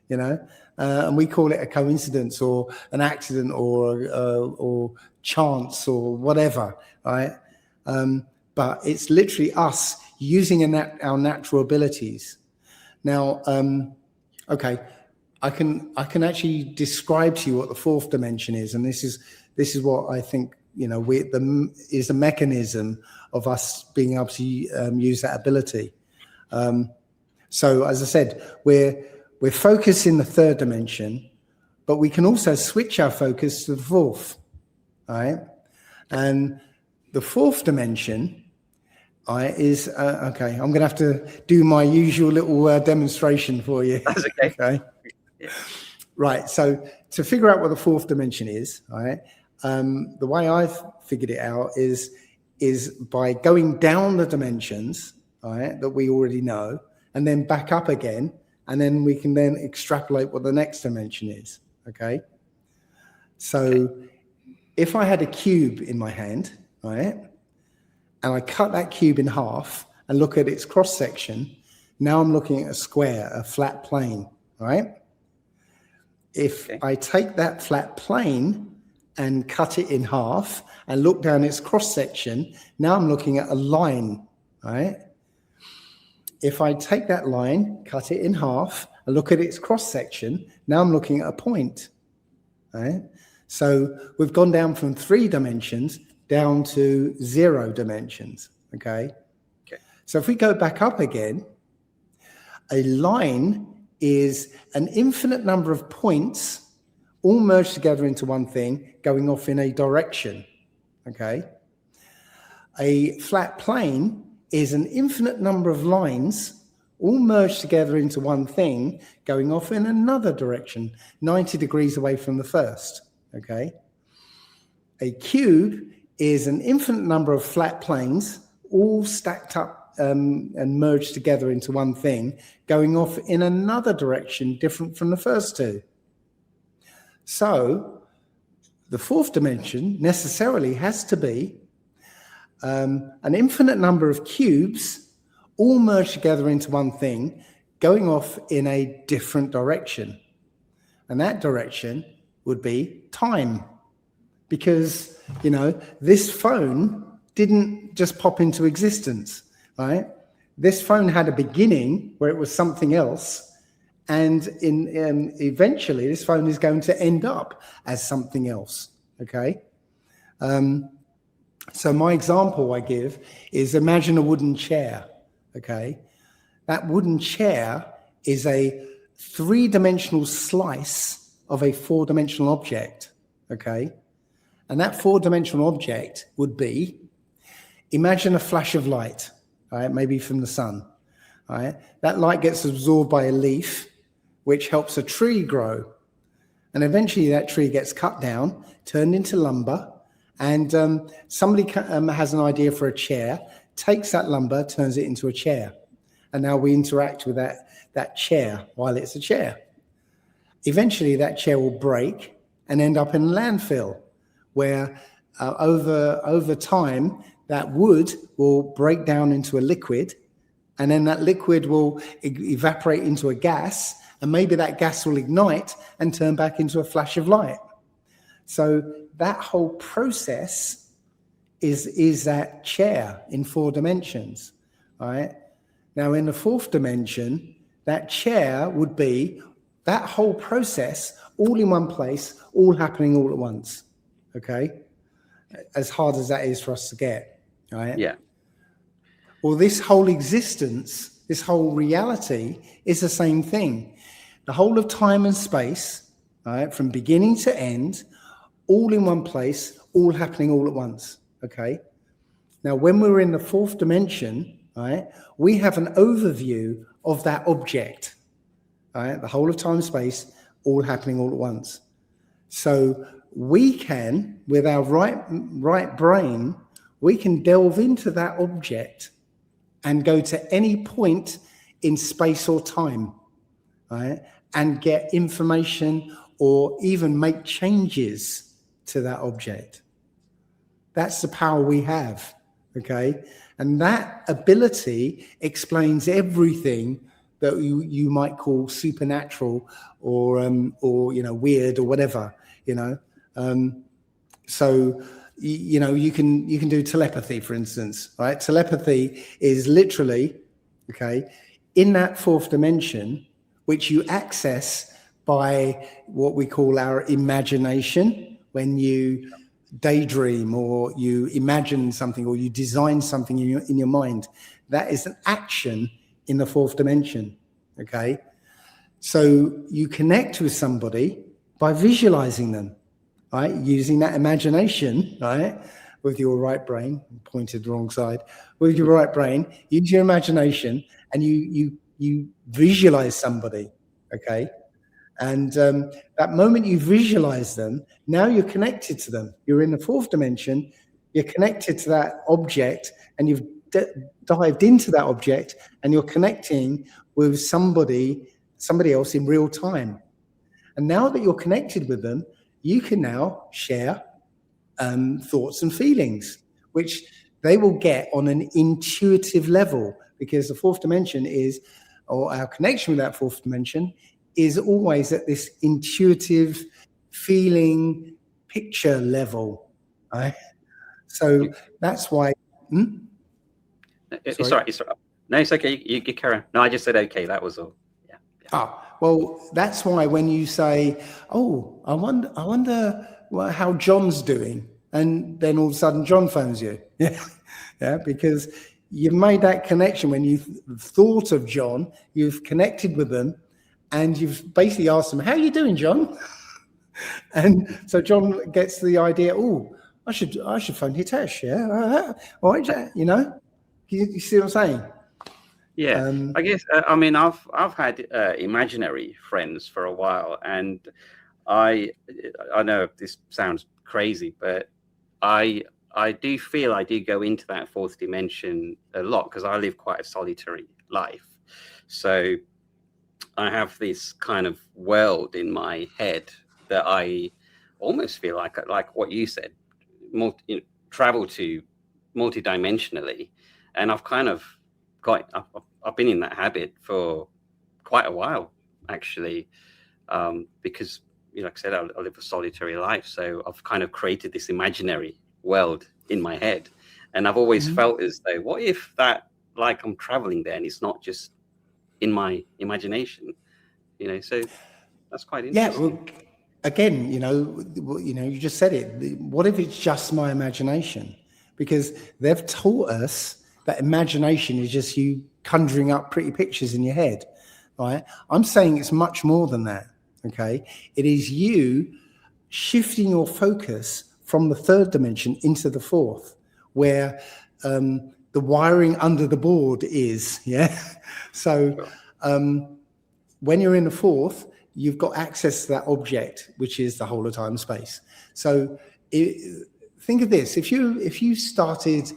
and we call it a coincidence or an accident or chance or whatever, right? But it's literally us using our natural abilities. Now, okay, I can actually describe to you what the fourth dimension is, and this is what I think is the mechanism of us being able to use that ability. So, as I said, we're focused in the third dimension, but we can also switch our focus to the fourth. Right, and the fourth dimension is okay. I'm going to have to do my usual little demonstration for you. That's okay. Okay. Yeah. Right. So to figure out what the fourth dimension is, right, the way I've figured it out is by going down the dimensions, right, that we already know, and then back up again, and then we can then extrapolate what the next dimension is. Okay. So if I had a cube in my hand, right, and I cut that cube in half and look at its cross section, now I'm looking at a square, a flat plane, right? If I take that flat plane and cut it in half and look down its cross section, now I'm looking at a line, right? If I take that line, cut it in half and look at its cross section, now I'm looking at a point, right? So we've gone down from 3 dimensions down to 0 dimensions, okay? So if we go back up again, a line is an infinite number of points all merged together into one thing going off in a direction, okay? A flat plane is an infinite number of lines all merged together into one thing going off in another direction, 90 degrees away from the first. Okay. A cube is an infinite number of flat planes, all stacked up and merged together into one thing, going off in another direction different from the first two. So the fourth dimension necessarily has to be an infinite number of cubes, all merged together into one thing, going off in a different direction. And that direction would be time, because this phone didn't just pop into existence, right? This phone had a beginning where it was something else, and eventually this phone is going to end up as something else. Okay, So my example I give is, imagine a wooden chair, okay? That wooden chair is a three-dimensional slice of a four-dimensional object, okay? And that four-dimensional object would be, imagine a flash of light, right? Maybe from the sun, right? That light gets absorbed by a leaf, which helps a tree grow. And eventually that tree gets cut down, turned into lumber, and somebody has an idea for a chair, takes that lumber, turns it into a chair. And now we interact with that chair while it's a chair. Eventually that chair will break and end up in a landfill, where over time, that wood will break down into a liquid, and then that liquid will evaporate into a gas, and maybe that gas will ignite and turn back into a flash of light. So that whole process is that chair in 4 dimensions, right? Now in the 4th dimension, that chair would be that whole process all in one place, all happening all at once, okay? As hard as that is for us to get, right? Yeah. Well, this whole existence, this whole reality is the same thing. The whole of time and space, right, from beginning to end, all in one place, all happening all at once, okay? Now, when we're in the 4th dimension, right, we have an overview of that object, right? The whole of time and space, all happening all at once. So we can, with our right brain, we can delve into that object and go to any point in space or time, right? And get information or even make changes to that object. That's the power we have, okay? And that ability explains everything that you might call supernatural or weird or whatever, So you can do telepathy, for instance, right? Telepathy is literally, okay, in that 4th dimension, which you access by what we call our imagination. When you daydream or you imagine something or you design something in your mind, that is an action in the 4th dimension, okay? So you connect with somebody by visualizing them, right? Using that imagination, right? With your right brain, pointed the wrong side, with your right brain, use your imagination and you visualize somebody, okay? And that moment you visualize them, now you're connected to them. You're in the 4th dimension, you're connected to that object, and you've dived into that object, and you're connecting with somebody else in real time. And now that you're connected with them, you can now share thoughts and feelings, which they will get on an intuitive level, because the 4th dimension is, or our connection with that 4th dimension is always at this intuitive feeling picture level, right? So that's why. It's all right. No, it's okay. You carry on. No, I just said okay. That was all. Yeah. Well, that's why when you say, "Oh, I wonder how John's doing," and then all of a sudden John phones you, yeah, because you've made that connection when you've thought of John, you've connected with them. And you've basically asked them, "How are you doing, John?" And so John gets the idea, "Oh, I should phone Hitesh, yeah? All right, You see what I'm saying? Yeah, I guess, I've had imaginary friends for a while, and I know this sounds crazy, but I do feel I do go into that 4th dimension a lot because I live quite a solitary life. So I have this kind of world in my head that I almost feel like what you said, travel to multidimensionally, and I've kind of I've been in that habit for quite a while, actually, because like I said, I live a solitary life, so I've kind of created this imaginary world in my head, and I've always felt as though, what if that, like, I'm traveling there and it's not just in my imagination, so that's quite interesting. Yeah, well, again, you just said it. What if it's just my imagination? because they've taught us that imagination is just you conjuring up pretty pictures in your head, right? I'm saying it's much more than that, okay? It is you shifting your focus from the third dimension into the fourth, where the wiring under the board is, yeah? So when you're in the fourth, you've got access to that object, which is the whole of time and space. So think of this: if you started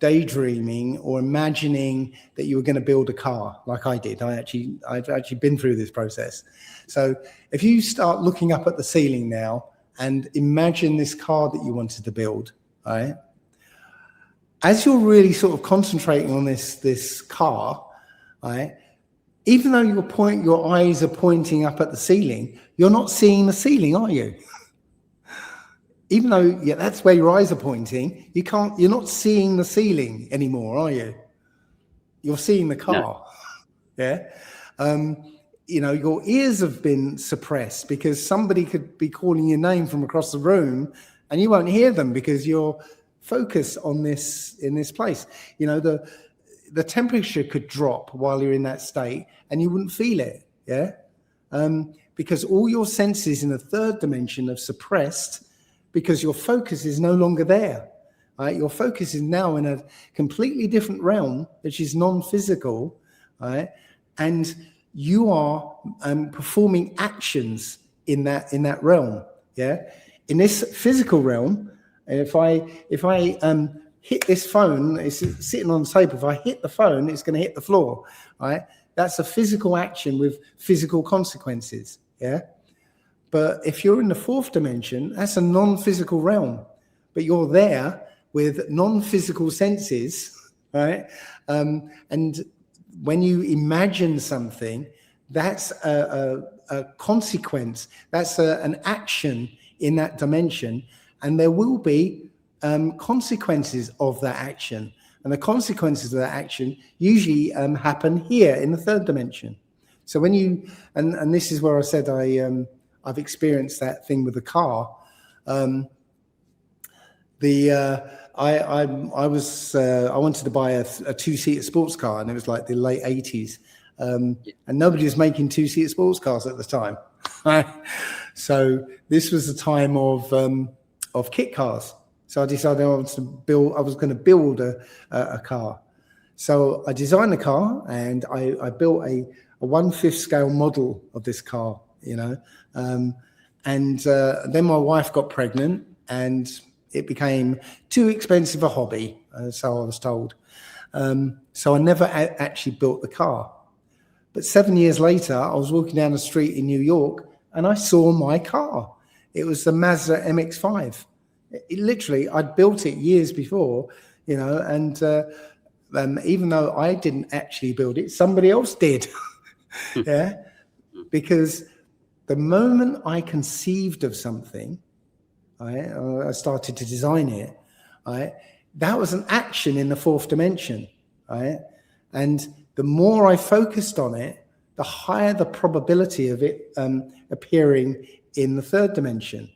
daydreaming or imagining that you were going to build a car, like I did, I've actually been through this process. So if you start looking up at the ceiling now and imagine this car that you wanted to build, right? As you're really sort of concentrating on this car, right? Even though your eyes are pointing up at the ceiling, you're not seeing the ceiling, are you? Even though that's where your eyes are pointing, you're not seeing the ceiling anymore, are you? You're seeing the car. No. Yeah. Your ears have been suppressed because somebody could be calling your name from across the room and you won't hear them because you're focused on this in this place. The temperature could drop while you're in that state and you wouldn't feel it, yeah? Because all your senses in the third dimension have suppressed because your focus is no longer there, right? Your focus is now in a completely different realm, which is non-physical, right? And you are performing actions in that realm, yeah? In this physical realm, if I hit this phone, it's sitting on the table. If I hit the phone, it's going to hit the floor, right? That's a physical action with physical consequences, yeah? But if you're in the fourth dimension, that's a non-physical realm, but you're there with non-physical senses, right? And when you imagine something, that's a consequence, that's an action in that dimension, and there will be consequences of that action, and the consequences of that action usually happen here in the third dimension. So when you and this is where I said I've experienced that thing with the car. I wanted to buy a two-seater sports car, and it was like the late 80s, and nobody was making two-seater sports cars at the time. So this was the time of kit cars. So I decided I was going to build a car. So I designed the car and I built a 1/5 scale model of this car, and then my wife got pregnant and it became too expensive a hobby, so I was told. So I never actually built the car. But 7 years later, I was walking down the street in New York and I saw my car. It was the Mazda MX-5. Literally, I'd built it years before, and even though I didn't actually build it, somebody else did. Yeah, because the moment I conceived of something, I started to design it, that was an action in the fourth dimension, and the more I focused on it, the higher the probability of it appearing in the third dimension,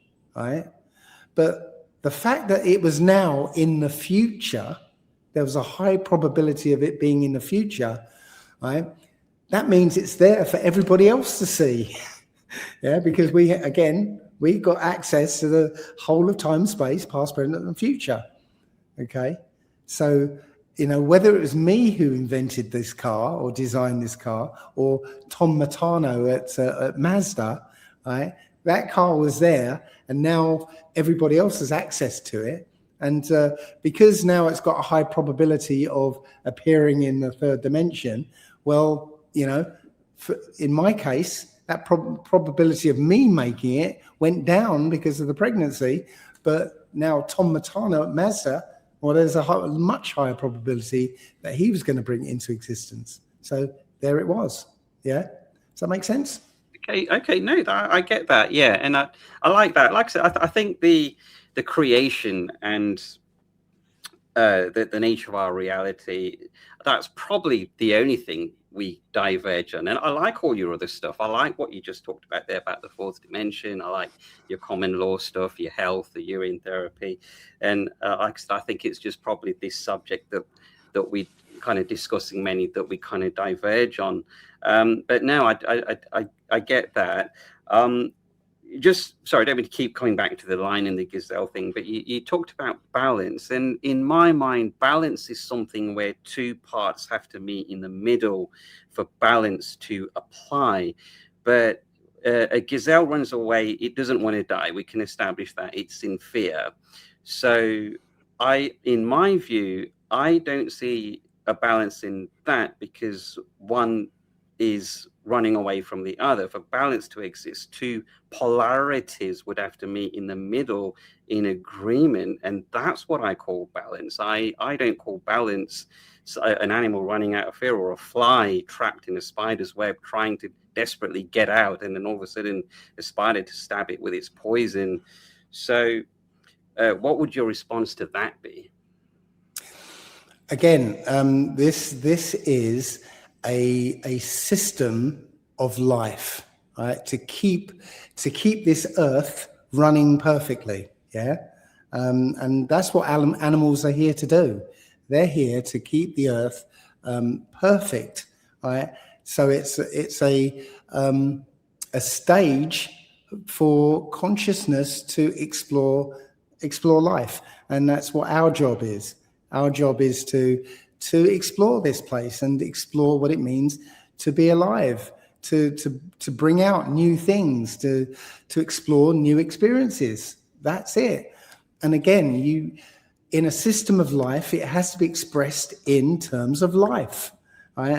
But the fact that it was now in the future, there was a high probability of it being in the future, that means it's there for everybody else to see. Yeah, because we got access to the whole of time, space, past, present, and future. Okay, so whether it was me who invented this car or designed this car, or Tom Matano at Mazda, that car was there, and now everybody else has access to it. And because now it's got a high probability of appearing in the third dimension, well, in my case, that probability of me making it went down because of the pregnancy. But now Tom Matano at Mazda, well, there's a much higher probability that he was going to bring it into existence. So there it was. Yeah. Does that make sense? Okay, no, I get that, yeah, and I like that. Like I said, I think the creation and the nature of our reality, that's probably the only thing we diverge on. And I like all your other stuff. I like what you just talked about there about the fourth dimension. I like your common law stuff, your health, the urine therapy. And like I said, I think it's just probably this subject that we kind of discussing many that we kind of diverge on. But no, I get that. Just sorry, I don't mean to keep coming back to the lion and the gazelle thing, but you talked about balance, and in my mind, balance is something where two parts have to meet in the middle for balance to apply. But a gazelle runs away; it doesn't want to die. We can establish that it's in fear. So, in my view, I don't see a balance in that, because one is running away from the other. For balance to exist, two polarities would have to meet in the middle in agreement, and that's what I call balance. I don't call balance an animal running out of fear, or a fly trapped in a spider's web trying to desperately get out, and then all of a sudden a spider to stab it with its poison. So what would your response to that be? Again, this is a system of life, right? To keep this earth running perfectly, yeah. And that's what animals are here to do. They're here to keep the earth perfect, right? So it's a stage for consciousness to explore life, and that's what our job is. Our job is to explore this place and explore what it means to be alive, to bring out new things, to explore new experiences. That's it. And again, in a system of life, it has to be expressed in terms of life, right?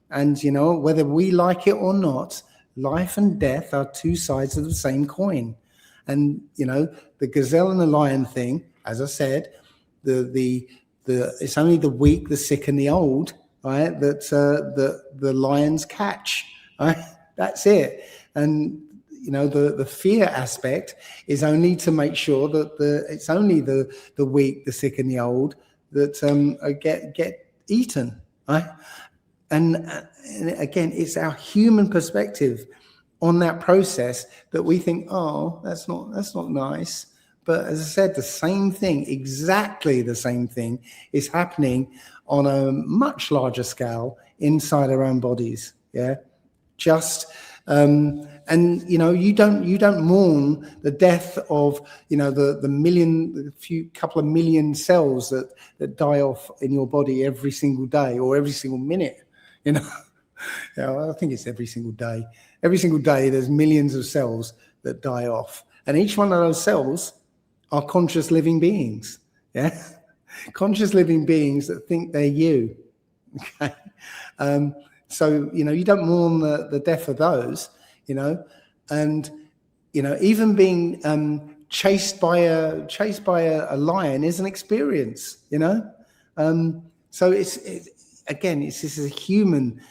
And you know, whether we like it or not, life and death are two sides of the same coin. And you know, the gazelle and the lion thing, as I said, it's only the weak, the sick, and the old, right, that the lions catch, right? That's it. And you know, the fear aspect is only to make sure that it's only the weak, the sick, and the old that get eaten, right? And again, it's our human perspective on that process that we think, oh, that's not nice. But as I said, the same thing, exactly the same thing, is happening on a much larger scale inside our own bodies. Yeah, just and you know, you don't mourn the death of, you know, the couple of million cells that die off in your body every single day or every single minute. You know, I think it's every single day. Every single day, there's millions of cells that die off, and each one of those cells are conscious living beings, yeah? Conscious living beings that think they're you, okay? So, you know, you don't mourn the death of those, you know, and, you know, even being chased by a lion is an experience, you know? So it's this is a human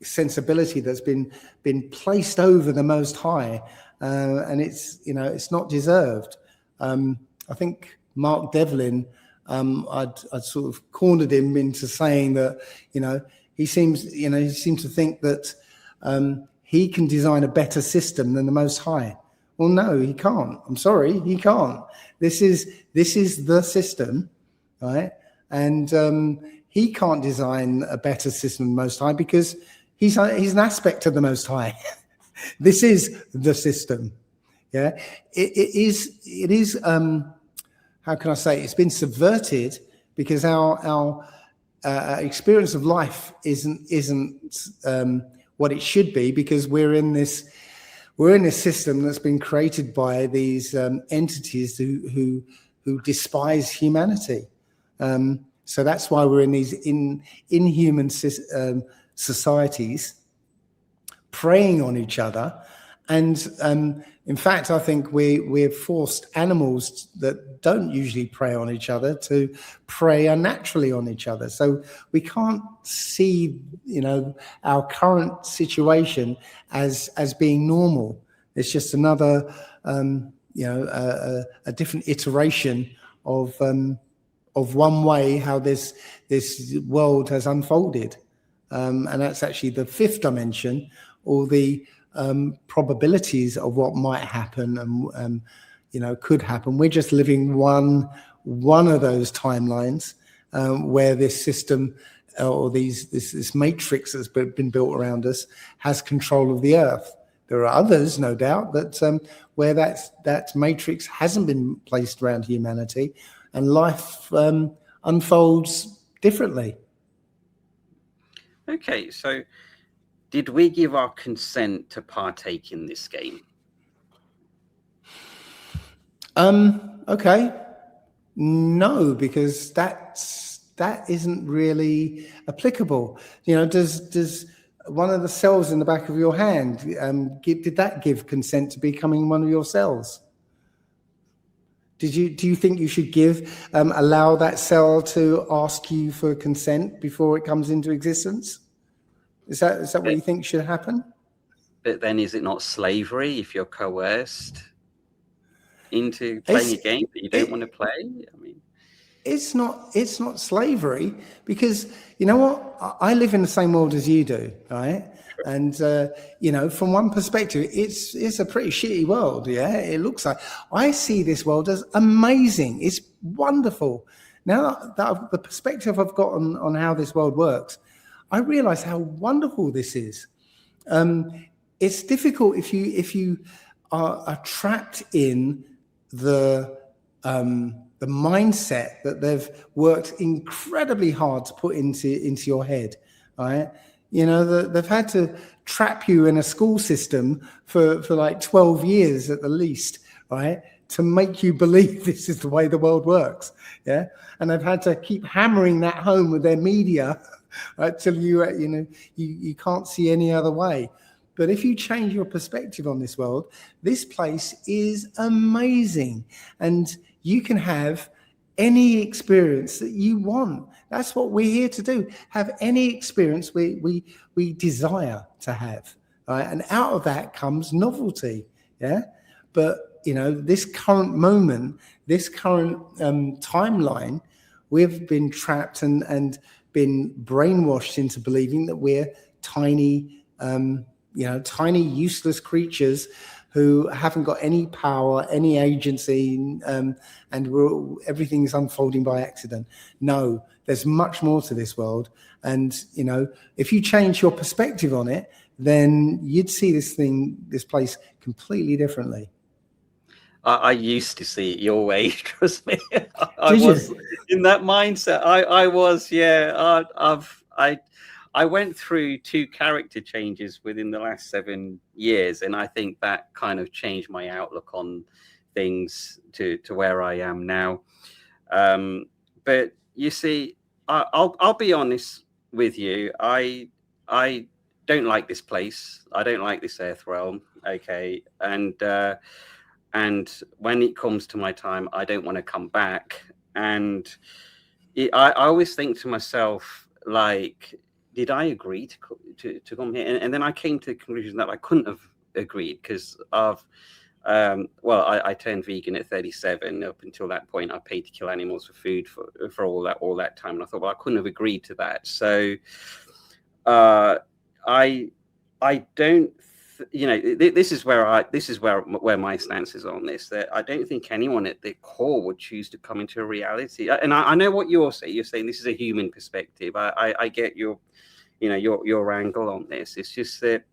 sensibility that's been placed over the Most High, and it's, you know, it's not deserved. I think Mark Devlin, I'd sort of cornered him into saying that, you know, he seems to think that he can design a better system than the Most High. Well, no, he can't. I'm sorry, he can't. This is the system, right? And he can't design a better system than the Most High because he's an aspect of the Most High. This is the system. Yeah, it is. How can I say? It's been subverted because our experience of life isn't what it should be, because we're in this system that's been created by these entities who despise humanity. So that's why we're in these inhuman societies, preying on each other. And in fact, I think we're forced animals that don't usually prey on each other to prey unnaturally on each other. So we can't see, you know, our current situation as being normal. It's just another, you know, a different iteration of one way how this world has unfolded. and that's actually the fifth dimension, or the probabilities of what might happen and could happen. We're just living one of those timelines where this system or this matrix that's been built around us has control of the earth. There are others, no doubt, that where that matrix hasn't been placed around humanity, and life unfolds differently. Okay, so did we give our consent to partake in this game? Okay. No, because that isn't really applicable. Does one of the cells in the back of your hand, did that give consent to becoming one of your cells? Do you think you should allow that cell to ask you for consent before it comes into existence? Is that what you think should happen? But then is it not slavery if you're coerced into playing a game that you don't want to play? I mean, it's not slavery, because you know what? I live in the same world as you do, right? Sure. And from one perspective, it's a pretty shitty world. Yeah, it looks like. I see this world as amazing. It's wonderful. Now that the perspective I've got on how this world works, I realize how wonderful this is. It's difficult if you are trapped in the mindset that they've worked incredibly hard to put into your head, right? They've had to trap you in a school system for like 12 years at the least, right, to make you believe this is the way the world works. Yeah, and they've had to keep hammering that home with their media, right, till you can't see any other way. But if you change your perspective on this world, this place is amazing, and you can have any experience that you want. That's what we're here to do. Have any experience we desire to have, right? And out of that comes novelty. Yeah, but this current moment, this current timeline, we've been trapped and been brainwashed into believing that we're tiny, tiny useless creatures who haven't got any power, any agency, and everything's unfolding by accident. No, there's much more to this world. And, if you change your perspective on it, then you'd see this place completely differently. I used to see it your way, trust me. I was in that mindset. I was, yeah. I went through 2 character changes within the last 7 years, and I think that kind of changed my outlook on things to where I am now. But you see, I'll be honest with you. I don't like this place. I don't like this Earth realm. Okay, and when it comes to my time, I don't want to come back. And I always think to myself, like, did I agree to come here? And then I came to the conclusion that I couldn't have agreed, because of I turned vegan at 37. Up until that point, I paid to kill animals for food for all that time, and I thought, well, I couldn't have agreed to that. So I don't. This is where my stance is on this. That I don't think anyone at their core would choose to come into a reality. And I know what you're saying. You're saying this is a human perspective. I get your angle on this. It's just that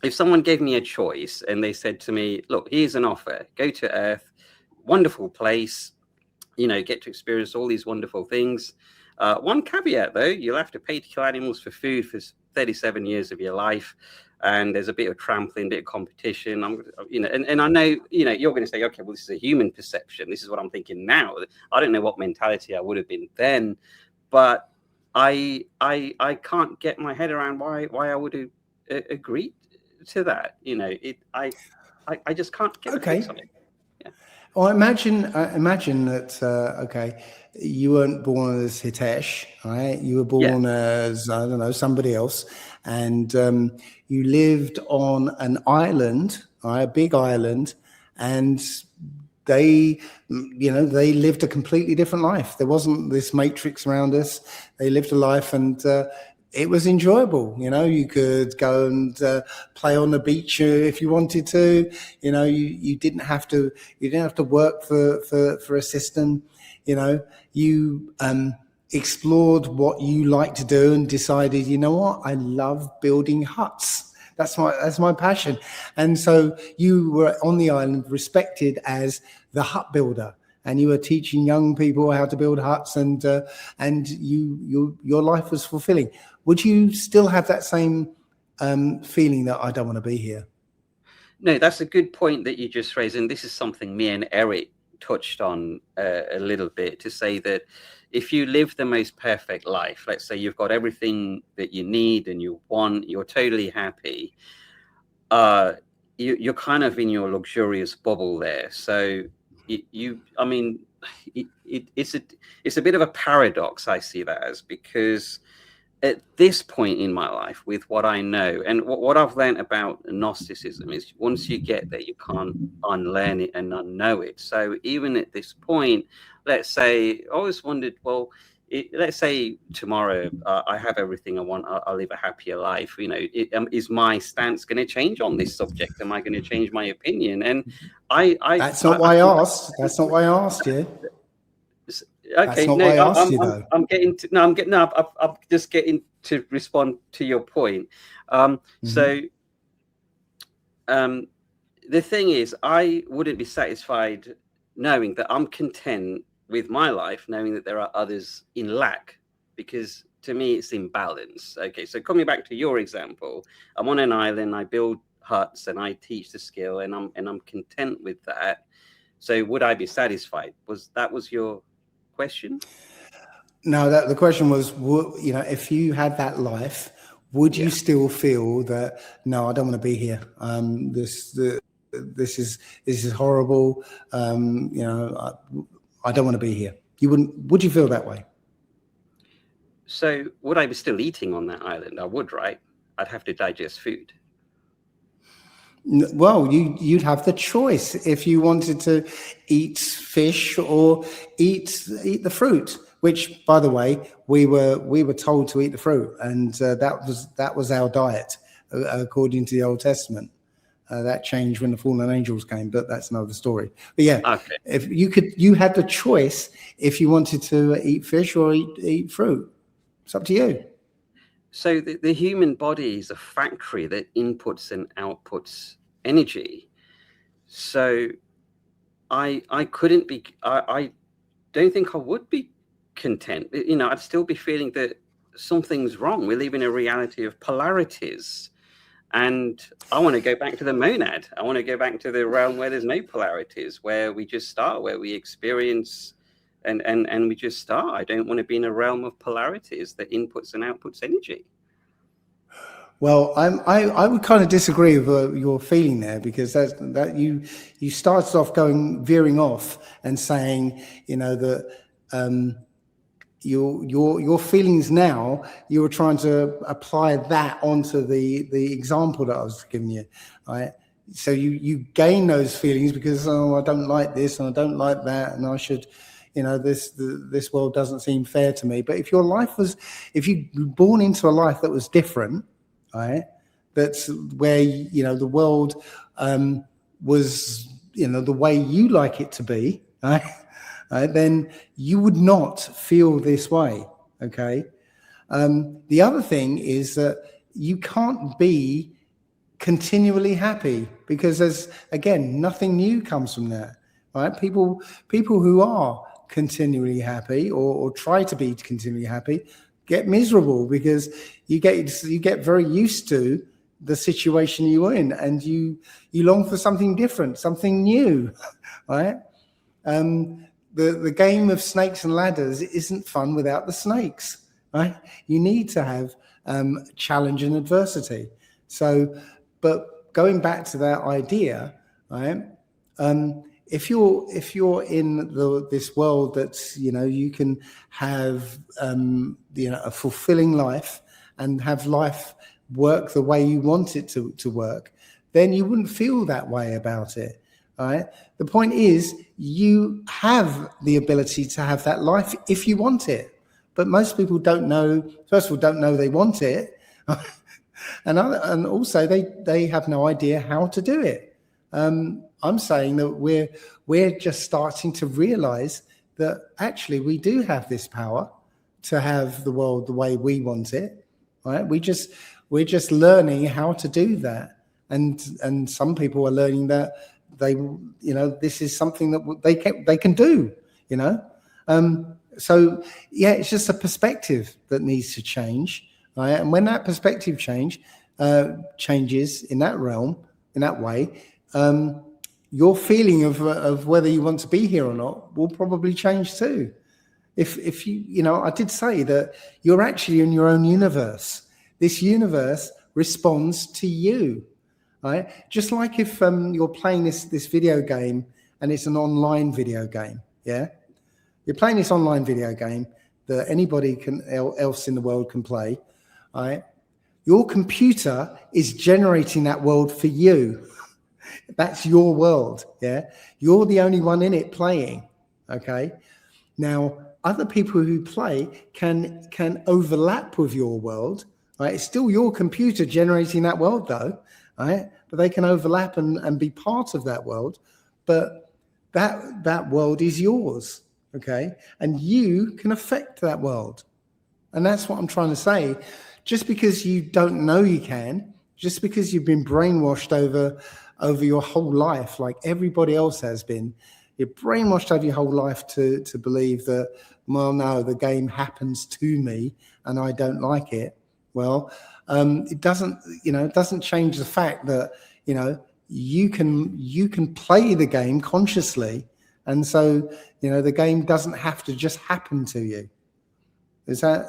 if someone gave me a choice and they said to me, look, here's an offer, go to Earth, wonderful place, get to experience all these wonderful things. One caveat though, you'll have to pay to kill animals for food for 37 years of your life. And there's a bit of trampling, a bit of competition. And I know, you're going to say, okay, well, this is a human perception. This is what I'm thinking now. I don't know what mentality I would have been then, but I can't get my head around why I would have agreed to that. I just can't get okay. On it. Yeah. Well, imagine that. You weren't born as Hitesh, right? You were born as, I don't know, somebody else, and you lived on an island, right, a big island, and they lived a completely different life. There wasn't this matrix around us. They lived a life, and it was enjoyable. You could go and play on the beach if you wanted to. You didn't have to work for a system. You explored what you like to do and decided, what, I love building huts. That's my passion. And so you were on the island respected as the hut builder, and you were teaching young people how to build huts, and your life was fulfilling. Would you still have that same feeling that I don't want to be here? No, that's a good point that you just raised. And this is something me and Eric touched on a little bit, to say that if you live the most perfect life, let's say you've got everything that you need and you want, you're totally happy, you're kind of in your luxurious bubble there. So it's a bit of a paradox, I see that as, because at this point in my life, with what I know and what I've learned about Gnosticism, is once you get there, you can't unlearn it and unknow it. So even at this point, let's say, I always wondered, well, let's say tomorrow I have everything I want, I'll live a happier life. Is my stance going to change on this subject? Am I going to change my opinion? And that's not why I asked. That's not why I asked you. Okay, I'm just getting to respond to your point. So the thing is, I wouldn't be satisfied knowing that I'm content with my life, knowing that there are others in lack, because to me it's imbalance. Okay, so coming back to your example, I'm on an island, I build huts and I teach the skill, and I'm content with that. So would I be satisfied? Was your question? No, the question was, if you had that life, would you still feel that, no, I don't want to be here? This is horrible. I don't want to be here. You wouldn't? Would you feel that way? So would I be still eating on that island? I would, right? I'd have to digest food. Well, you'd have the choice if you wanted to eat fish or eat the fruit. Which, by the way, we were told to eat the fruit, and that was our diet according to the Old Testament. That changed when the fallen angels came, but that's another story. But yeah, okay. If you had the choice if you wanted to eat fish or eat fruit. It's up to you. So the human body is a factory that inputs and outputs energy. So I couldn't be. I don't think I would be content. I'd still be feeling that something's wrong. We live in a reality of polarities. And I want to go back to the monad. I want to go back to the realm where there's no polarities, where we just start, where we experience and we just start. I don't want to be in a realm of polarities that inputs and outputs energy. Well, I would kind of disagree with your feeling there, because that you started off veering off and saying, that your feelings now, you were trying to apply that onto the example that I was giving you, right? So you gain those feelings because, I don't like this and I don't like that, and I should, this world doesn't seem fair to me. But if you were born into a life that was different, right? That's where the world was the way you like it to be, right? Then you would not feel this way. Okay. The other thing is that you can't be continually happy, because there's, again, nothing new comes from that. Right? People who are continually happy or try to be continually happy get miserable, because you get very used to the situation you're in, and you long for something different, something new, right? The game of snakes and ladders isn't fun without the snakes, right? You need to have challenge and adversity. So, but going back to that idea, right? If you're in this world that's, you can have a fulfilling life and have life work the way you want it to work, then you wouldn't feel that way about it. Right? The point is, you have the ability to have that life if you want it, but most people don't know. First of all, don't know they want it, and also they have no idea how to do it. I'm saying that we're just starting to realize that actually we do have this power to have the world the way we want it, right? We're just learning how to do that, and some people are learning that this is something that they can do, So yeah, it's just a perspective that needs to change, right? And when that perspective changes in that realm, in that way, your feeling of whether you want to be here or not will probably change too. If I did say that you're actually in your own universe. This universe responds to you, right? Just like if you're playing this video game and it's an online video game, yeah? You're playing this online video game that anybody else in the world can play, right? Your computer is generating that world for you. That's your world, yeah? You're the only one in it playing, okay? Now, other people who play can overlap with your world, right? It's still your computer generating that world though, right? But they can overlap and be part of that world, but that world is yours, okay? And you can affect that world. And that's what I'm trying to say. Just because you don't know you can, just because you've been brainwashed over your whole life, like everybody else has been, you're brainwashed over your whole life to believe that, well, no, the game happens to me and I don't like it. Well, it doesn't change the fact that, you can play the game consciously. And so, the game doesn't have to just happen to you. Does that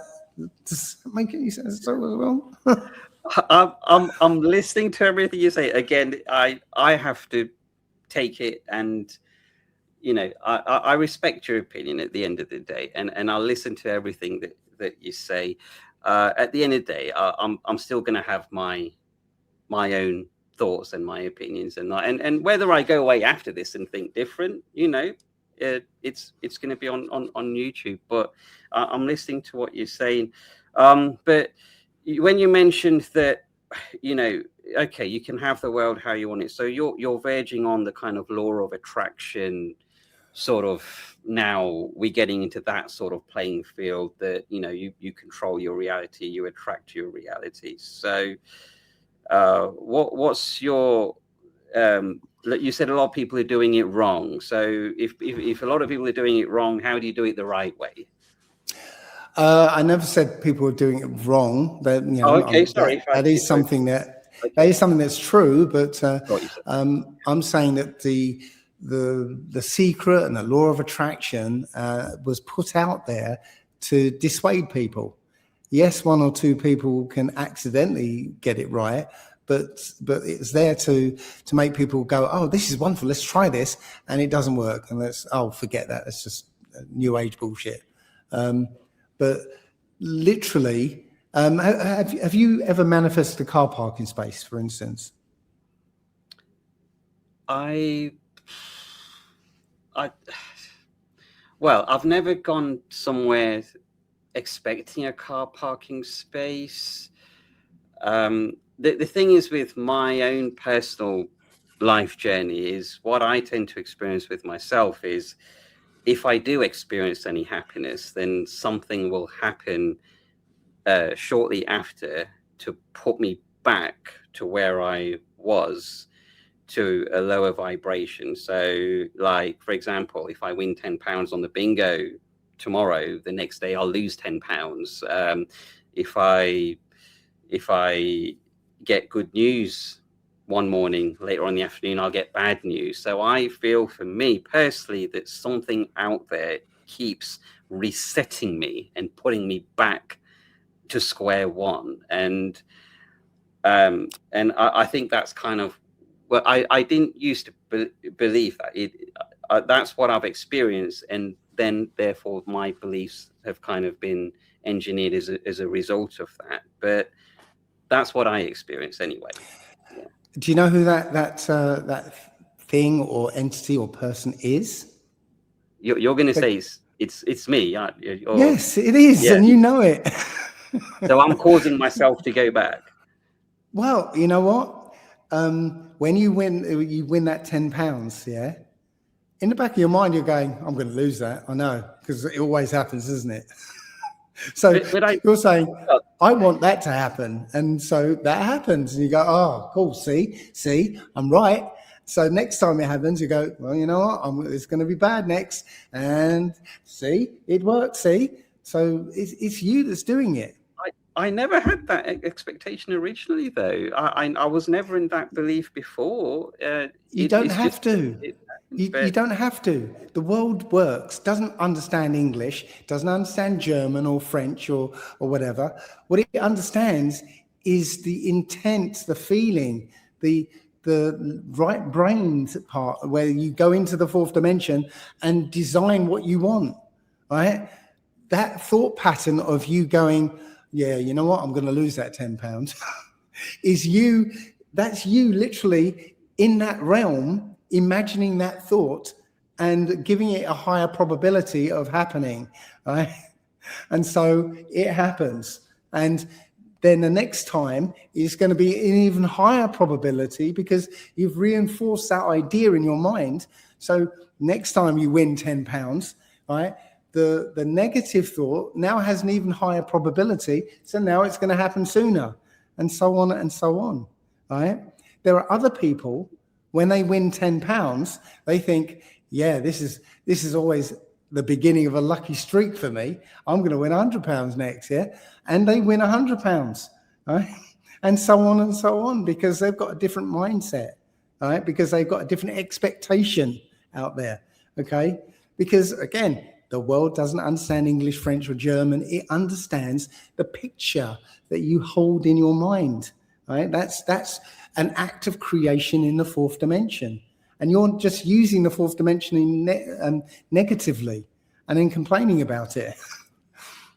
make any sense as well? I'm listening to everything you say. Again, I have to take it, and I respect your opinion at the end of the day, and I'll listen to everything that you say. At the end of the day, I'm still going to have my own thoughts and my opinions, and whether I go away after this and think different, it's going to be on YouTube. But I'm listening to what you're saying. But when you mentioned that, okay, you can have the world how you want it. So you're verging on the kind of law of attraction sort of. Now we're getting into that sort of playing field that, you control your reality, you attract your reality. So what's your, you said a lot of people are doing it wrong. So if a lot of people are doing it wrong, how do you do it the right way? I never said people were doing it wrong. That, okay, sorry. That is something that's true, but I'm saying that the secret and the law of attraction was put out there to dissuade people. Yes, one or two people can accidentally get it right, but it's there to make people go, oh, this is wonderful, let's try this, and it doesn't work, and forget that, it's just new age bullshit. But literally, have you ever manifested a car parking space, for instance? Well, I've never gone somewhere expecting a car parking space. The thing is, with my own personal life journey, is what I tend to experience with myself is, if I do experience any happiness, then something will happen shortly after to put me back to where I was, to a lower vibration. So, like, for example, if I win £10 on the bingo tomorrow, the next day I'll lose £10. If I get good news one morning, later on in the afternoon, I'll get bad news. So I feel, for me personally, that something out there keeps resetting me and putting me back to square one. And I think that's kind of, well, I didn't used to believe that. That's what I've experienced, and then therefore my beliefs have kind of been engineered as a result of that. But that's what I experienced anyway. Yeah. Do you know who that thing or entity or person is? You're going to say it's me. Or, Yes, it is, yeah. and you know it. So I'm causing myself to go back. Well, you know what? When you win that £10, yeah. In the back of your mind, you're going, "I'm going to lose that." I know, because it always happens, isn't it? So But you're saying, "I want that to happen," and so that happens, and you go, "Oh, cool. See, I'm right." So next time it happens, you go, "Well, you know what? It's going to be bad next," and see, it works. See, so it's you that's doing it. I never had that expectation originally, though. I was never in that belief before. You don't have to. You don't have to. The world works, doesn't understand English, doesn't understand German or French or whatever. What it understands is the intent, the feeling, the right brain part, where you go into the fourth dimension and design what you want, right? That thought pattern of you going, "Yeah, you know what? I'm going to lose that £10," is you. That's you literally in that realm, imagining that thought and giving it a higher probability of happening, right? And so it happens. And then the next time is going to be an even higher probability because you've reinforced that idea in your mind. So next time you win £10, right? The negative thought now has an even higher probability. So now it's going to happen sooner, and so on and so on, right? There are other people, when they win £10, they think, "Yeah, this is always the beginning of a lucky streak for me. I'm going to win £100 next year," and they win £100, right? And so on, because they've got a different mindset, right? Because they've got a different expectation out there, okay? Because again, the world doesn't understand English, French, or German. It understands the picture that you hold in your mind, right? That's an act of creation in the fourth dimension. And you're just using the fourth dimension negatively and then complaining about it.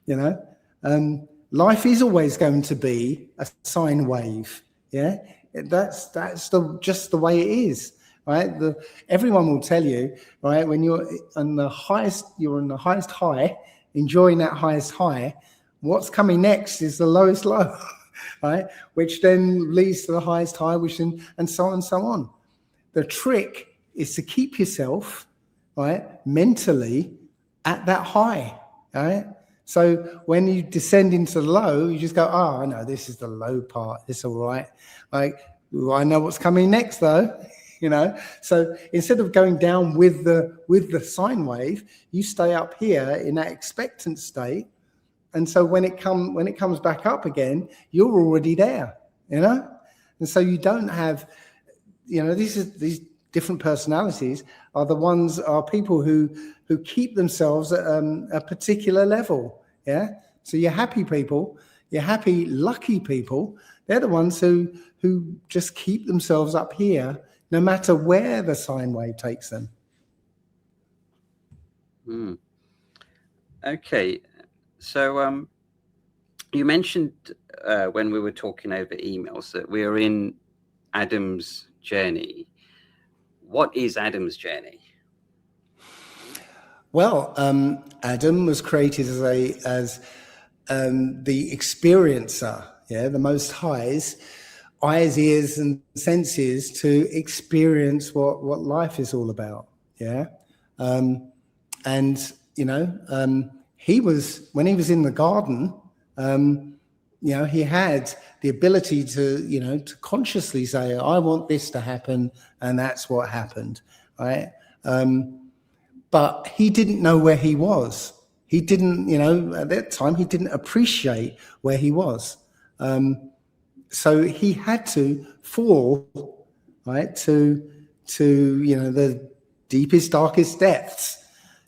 You know, life is always going to be a sine wave. Yeah, that's just the way it is. Right? Everyone will tell you, right, when you're on the highest high, enjoying that highest high, what's coming next is the lowest low, right? Which then leads to the highest high, and so on and so on. The trick is to keep yourself, right, mentally at that high, right? So when you descend into the low, you just go, "Oh, I know this is the low part. It's all right. Like, I know what's coming next, though." You know, so instead of going down with the sine wave, you stay up here in that expectant state, and so when it comes back up again, you're already there. You know, and so you don't have, you know, these different personalities are people who keep themselves at a particular level. Yeah, so your happy people, your happy, lucky people, they're the ones who just keep themselves up here, no matter where the sine wave takes them. Okay, so you mentioned when we were talking over emails that we are in Adam's journey. What is Adam's journey? Well, Adam was created as the experiencer, yeah, the Most High's eyes, ears, and senses to experience what life is all about. Yeah, and you know, when he was in the garden, you know, he had the ability to consciously say, "I want this to happen," and that's what happened, right? But he didn't know where he was. He didn't, at that time, he didn't appreciate where he was. So he had to fall, right, to the deepest, darkest depths,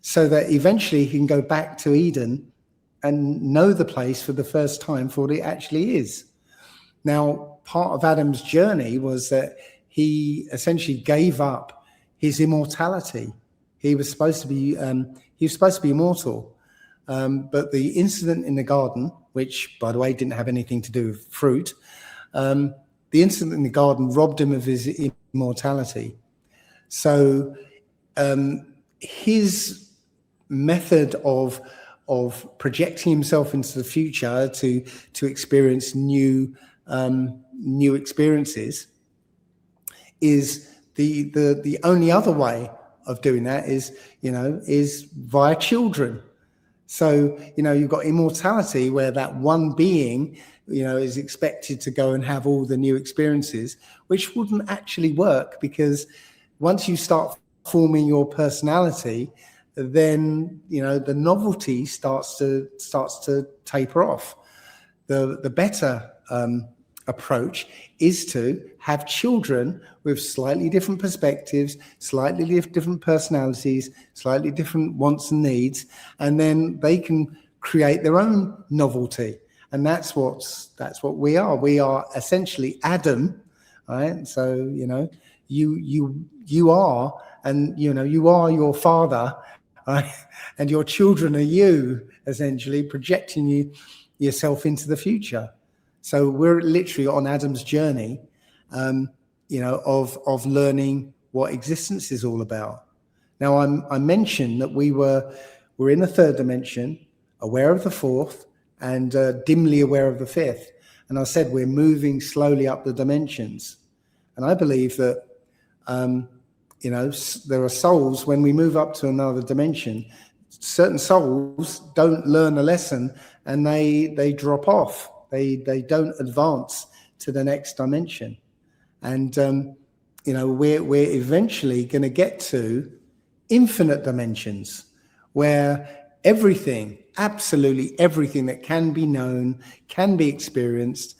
so that eventually he can go back to Eden and know the place for the first time for what it actually is. Now, part of Adam's journey was that he essentially gave up his immortality. He was supposed to be immortal, but the incident in the garden, which, by the way, didn't have anything to do with fruit, the incident in the garden robbed him of his immortality. So his method of projecting himself into the future to experience new experiences, is the only other way of doing that is via children. So, you've got immortality, where that one being, is expected to go and have all the new experiences, which wouldn't actually work, because once you start forming your personality, then, the novelty starts to taper off. The better approach is to have children with slightly different perspectives, slightly different personalities, slightly different wants and needs, and then they can create their own novelty. And that's what we are. We are essentially Adam, right? So you are, and you are your father, right? And your children are you, essentially projecting yourself into the future. So we're literally on Adam's journey, of learning what existence is all about. Now, I mentioned that we're in the third dimension, aware of the fourth, and dimly aware of the fifth. And I said we're moving slowly up the dimensions. And I believe that, there are souls, when we move up to another dimension, certain souls don't learn a lesson and they drop off. They don't advance to the next dimension. And, we're eventually going to get to infinite dimensions, where everything, absolutely everything that can be known, can be experienced,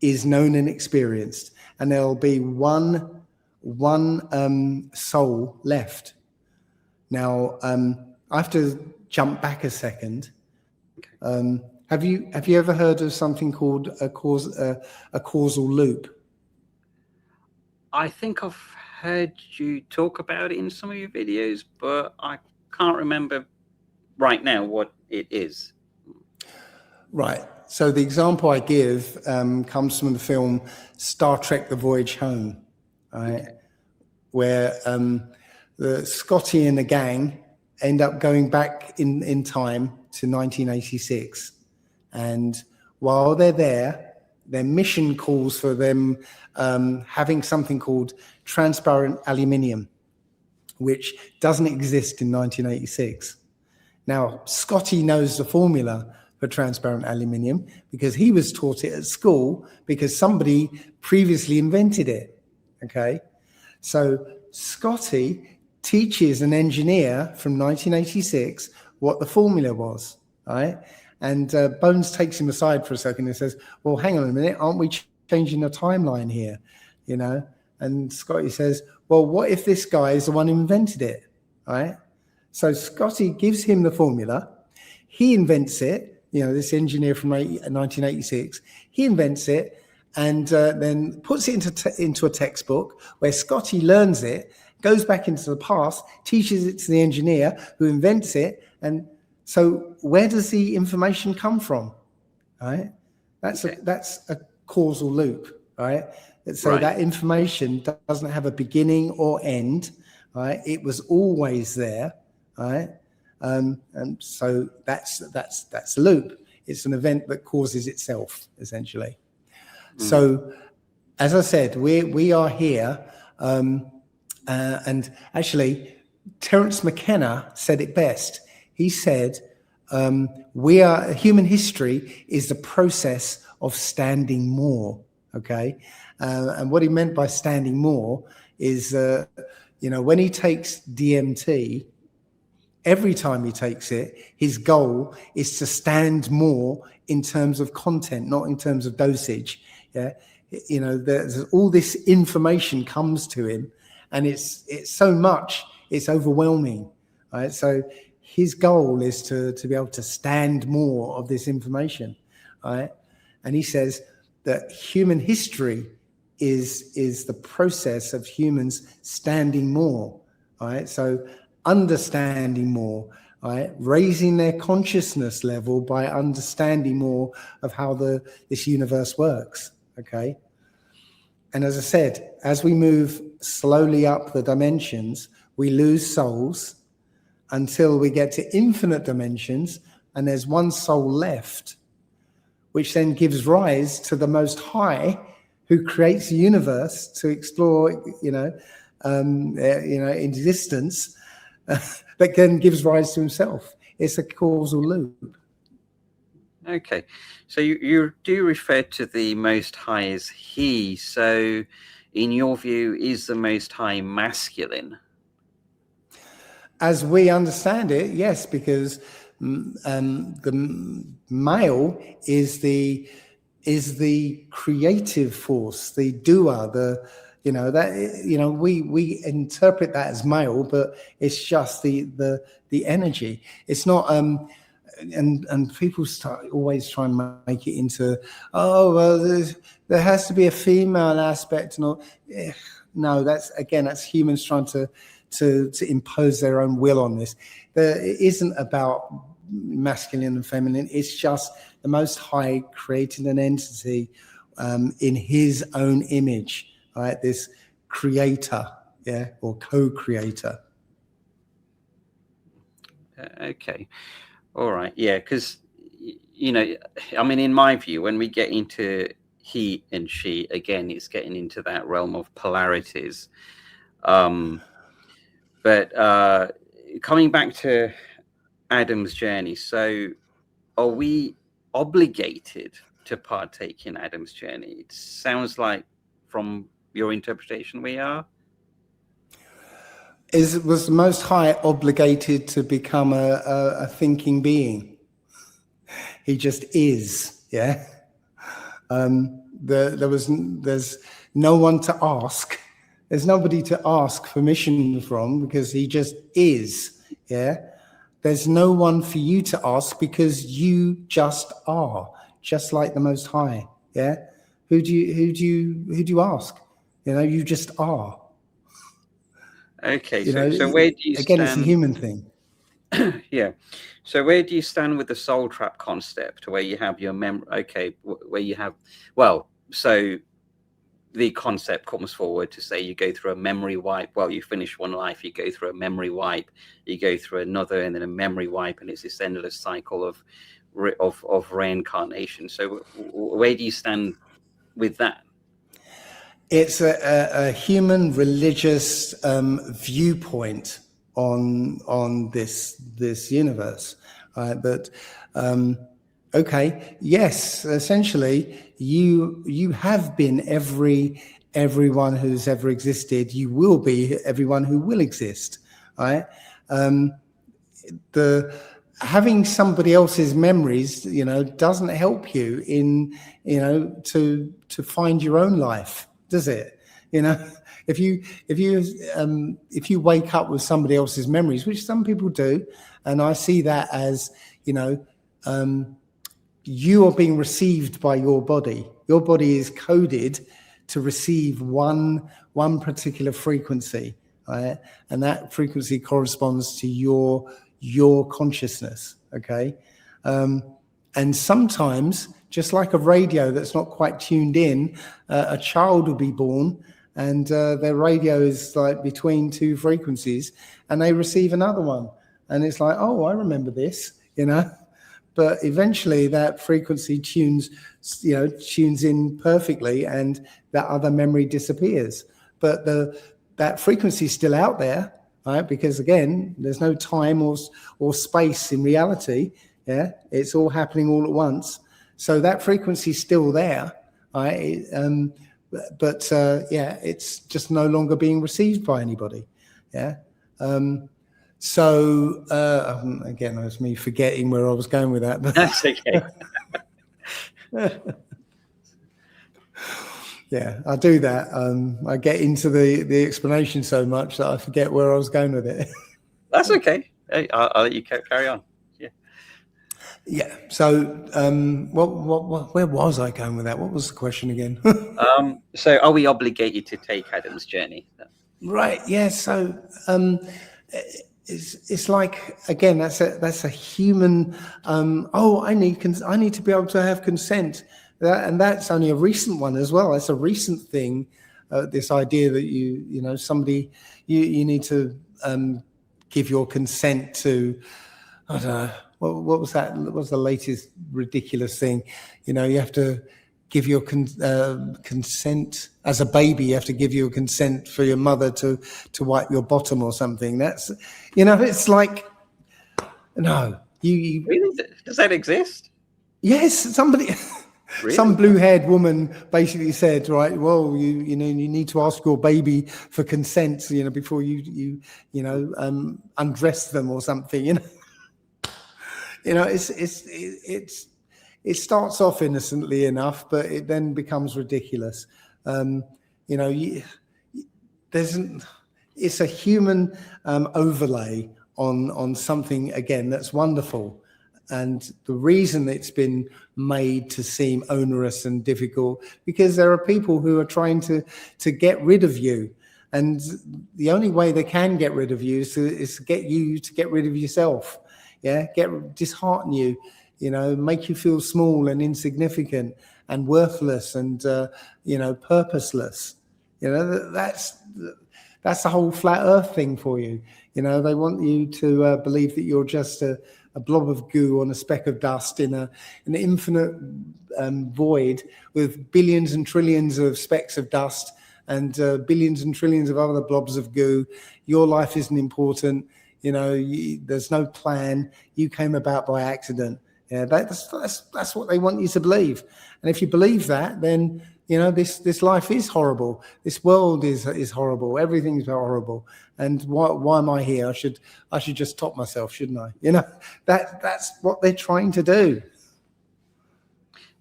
is known and experienced. And there'll be one soul left. Now, I have to jump back a second. Have you ever heard of something called a causal loop? I think I've heard you talk about it in some of your videos, but I can't remember right now what it is. Right. So the example I give comes from the film Star Trek: The Voyage Home, right? Okay. Where the Scotty and the gang end up going back in time to 1986. And while they're there, their mission calls for them having something called transparent aluminium, which doesn't exist in 1986. Now, Scotty knows the formula for transparent aluminium because he was taught it at school because somebody previously invented it, okay? So Scotty teaches an engineer from 1986 what the formula was, right? And Bones takes him aside for a second and says, well, hang on a minute, aren't we changing the timeline here? And Scotty says, well, what if this guy is the one who invented it, right? So Scotty gives him the formula. He invents it, this engineer from 1986. He invents it and then puts it into a textbook where Scotty learns it, goes back into the past, teaches it to the engineer who invents it. And so where does the information come from, right? That's a causal loop, right? So right. That information doesn't have a beginning or end, right? It was always there, right? And so that's a loop. It's an event that causes itself, essentially. So, as I said, we are here, and actually, Terence McKenna said it best. He said, human history is the process of standing more, okay? And what he meant by standing more is, when he takes DMT, every time he takes it, his goal is to stand more in terms of content, not in terms of dosage. Yeah, there's all this information comes to him, and it's so much, it's overwhelming, right? So his goal is to be able to stand more of this information, right? And he says that human history is the process of humans standing more, right? So understanding more, right? Raising their consciousness level by understanding more of how this universe works, okay? And as I said, as we move slowly up the dimensions, we lose souls, until we get to infinite dimensions, and there's one soul left, which then gives rise to the Most High, who creates the universe to explore, existence, that then gives rise to himself. It's a causal loop. Okay, so you do refer to the Most High as He. So, in your view, is the Most High masculine? As we understand it, yes, because the male is the creative force, the doer, we interpret that as male, but it's just the energy. It's not and people always try and make it into, oh well, there has to be a female aspect and all. No, that's humans trying to impose their own will on this. It isn't about masculine and feminine. It's just the Most High creating an entity in His own image, right? This creator, or co-creator. Okay, all right, yeah, because in my view, when we get into he and she, again, it's getting into that realm of polarities. But coming back to Adam's journey, so are we obligated to partake in Adam's journey? It sounds like, from your interpretation, we are. Was the Most High obligated to become a thinking being? He just is, yeah. There's no one to ask. There's nobody to ask permission from, because he just is, yeah. There's no one for you to ask, because you just are, just like the Most High, yeah. Who do you ask? You just are. Okay, so where do you stand? Again, it's a human thing. Yeah. So where do you stand with the soul trap concept, where you have your memory? Okay, where you have, so the concept comes forward to say you go through a memory wipe. Well, you finish one life, you go through a memory wipe, you go through another, and then a memory wipe, and it's this endless cycle of reincarnation. So where do you stand with that? It's a human religious viewpoint on this universe, right? But okay, yes, essentially, you have been everyone who's ever existed. You will be everyone who will exist, right? Having somebody else's memories, doesn't help you in, to find your own life, does it? If you wake up with somebody else's memories, which some people do, and I see that as, you are being received by your body. Your body is coded to receive one particular frequency, right? And that frequency corresponds to your consciousness, okay? And sometimes, just like a radio that's not quite tuned in, a child will be born, and their radio is like between two frequencies, and they receive another one, and it's like, oh, I remember this, But eventually that frequency tunes in perfectly, and that other memory disappears. But that frequency is still out there, right? Because again, there's no time or space in reality. Yeah, it's all happening all at once. So that frequency is still there, right? But it's just no longer being received by anybody. Yeah. So again, it was me forgetting where I was going with that. But that's okay. Yeah, I do that. I get into the explanation so much that I forget where I was going with it. That's okay. Hey, I'll let you carry on. Yeah. Yeah. So, where was I going with that? What was the question again? So, are we obligated to take Adam's journey? Right. Yeah. So, it's like, again, that's a human. I need to be able to have consent. And that's only a recent one as well. That's a recent thing. This idea that somebody you need to give your consent to, I don't know, what was that? What was the latest ridiculous thing? You know, you have to give your consent as a baby. You have to give your consent for your mother to wipe your bottom or something. That's, you know, it's like, no, you Really? Does that exist? yes, somebody. Really? Some blue-haired woman basically said, right, well, you know, you need to ask your baby for consent, you know, before you undress them or something, you know. You know, it starts off innocently enough, but it then becomes ridiculous. You know, it's a human overlay on something, again, that's wonderful. And the reason it's been made to seem onerous and difficult, because there are people who are trying to get rid of you. And the only way they can get rid of you is to get you to get rid of yourself. Yeah, dishearten you, you know, make you feel small and insignificant and worthless and, you know, purposeless. You know, that's the whole flat earth thing for you. You know, they want you to believe that you're just a blob of goo on a speck of dust in an infinite void with billions and trillions of specks of dust and billions and trillions of other blobs of goo. Your life isn't important. You know, there's no plan. You came about by accident. Yeah, that's what they want you to believe. And if you believe that, then, you know, this life is horrible. This world is horrible. Everything's horrible. And why am I here? I should just top myself, shouldn't I? You know, that's what they're trying to do.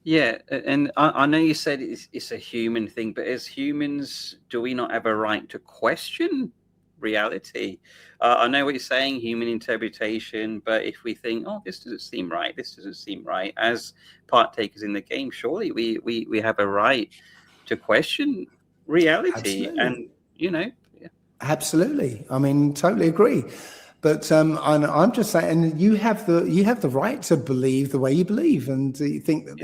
Yeah, and I know you said it's a human thing, but as humans, do we not have a right to question reality? I know what you're saying, human interpretation, but if we think, oh, this doesn't seem right, as partakers in the game, surely we have a right to question reality. Absolutely. And, you know, yeah. Absolutely. I mean, totally agree. But I'm just saying, you have the right to believe the way you believe, and you think that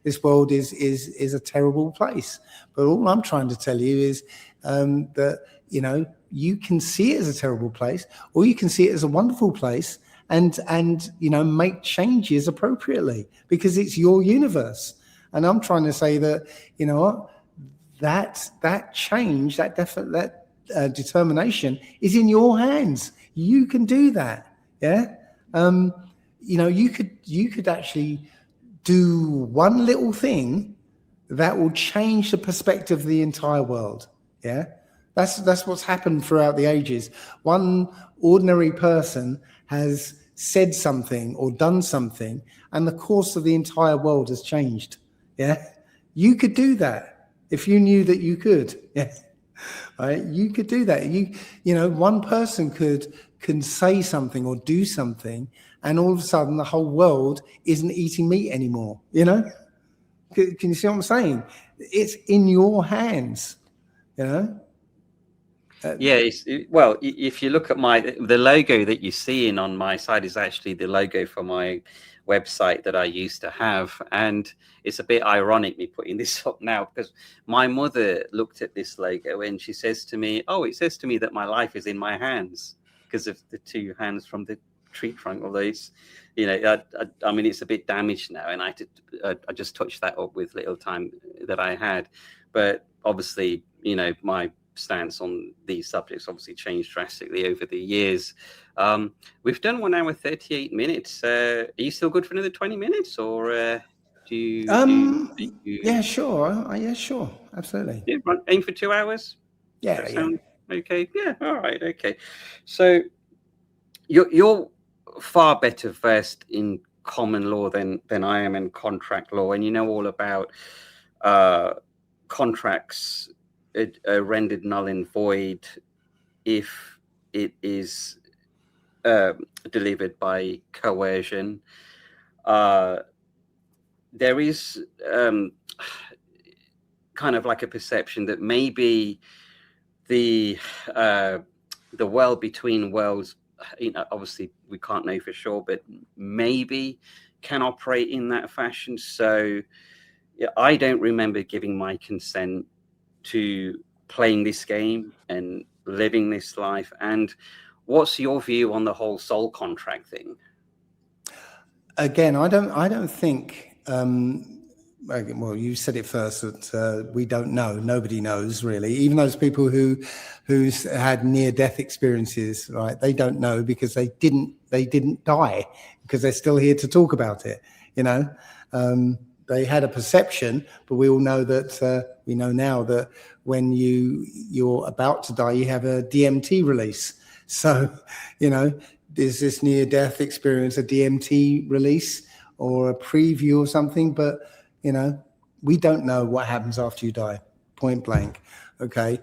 this world is a terrible place. But all I'm trying to tell you is that, you know, you can see it as a terrible place, or you can see it as a wonderful place, and you know, make changes appropriately, because it's your universe. And I'm trying to say that, you know what, that change, that determination is in your hands. You can do that. Yeah. You know, you could actually do one little thing that will change the perspective of the entire world. Yeah. That's what's happened throughout the ages. One ordinary person has said something or done something, and the course of the entire world has changed. Yeah. You could do that if you knew that you could. Yeah. Right? You could do that. You know, one person can say something or do something, and all of a sudden the whole world isn't eating meat anymore. You know, can you see what I'm saying? It's in your hands. You know. Yeah, well, if you look at the logo that you're seeing on my side is actually the logo for my website that I used to have, and it's a bit ironic me putting this up now, because my mother looked at this logo and she says to me, "Oh, it says to me that my life is in my hands," because of the two hands from the tree trunk. Although it's, you know, I mean, it's a bit damaged now, and I just touched that up with little time that I had, but obviously, you know, my stance on these subjects obviously changed drastically over the years. We've done 1 hour 38 minutes. Are you still good for another 20 minutes, or do you yeah, sure. Yeah, sure, absolutely. Yeah, aim for 2 hours? Yeah, sound okay? Yeah, all right, okay. So you're far better versed in common law than I am in contract law, and you know all about contracts rendered null and void if it is delivered by coercion. There is kind of like a perception that maybe the world between worlds, you know, obviously we can't know for sure, but maybe can operate in that fashion. So I don't remember giving my consent to playing this game and living this life. And what's your view on the whole soul contract thing? Again, I don't think. Well, you said it first that we don't know. Nobody knows really. Even those people who's had near-death experiences, right? They don't know because they didn't die, because they're still here to talk about it. You know, they had a perception, but we all know that we know now that when you're about to die, you have a DMT release. So, you know, is this near-death experience a DMT release or a preview of something? But you know, we don't know what happens after you die, point blank. Okay.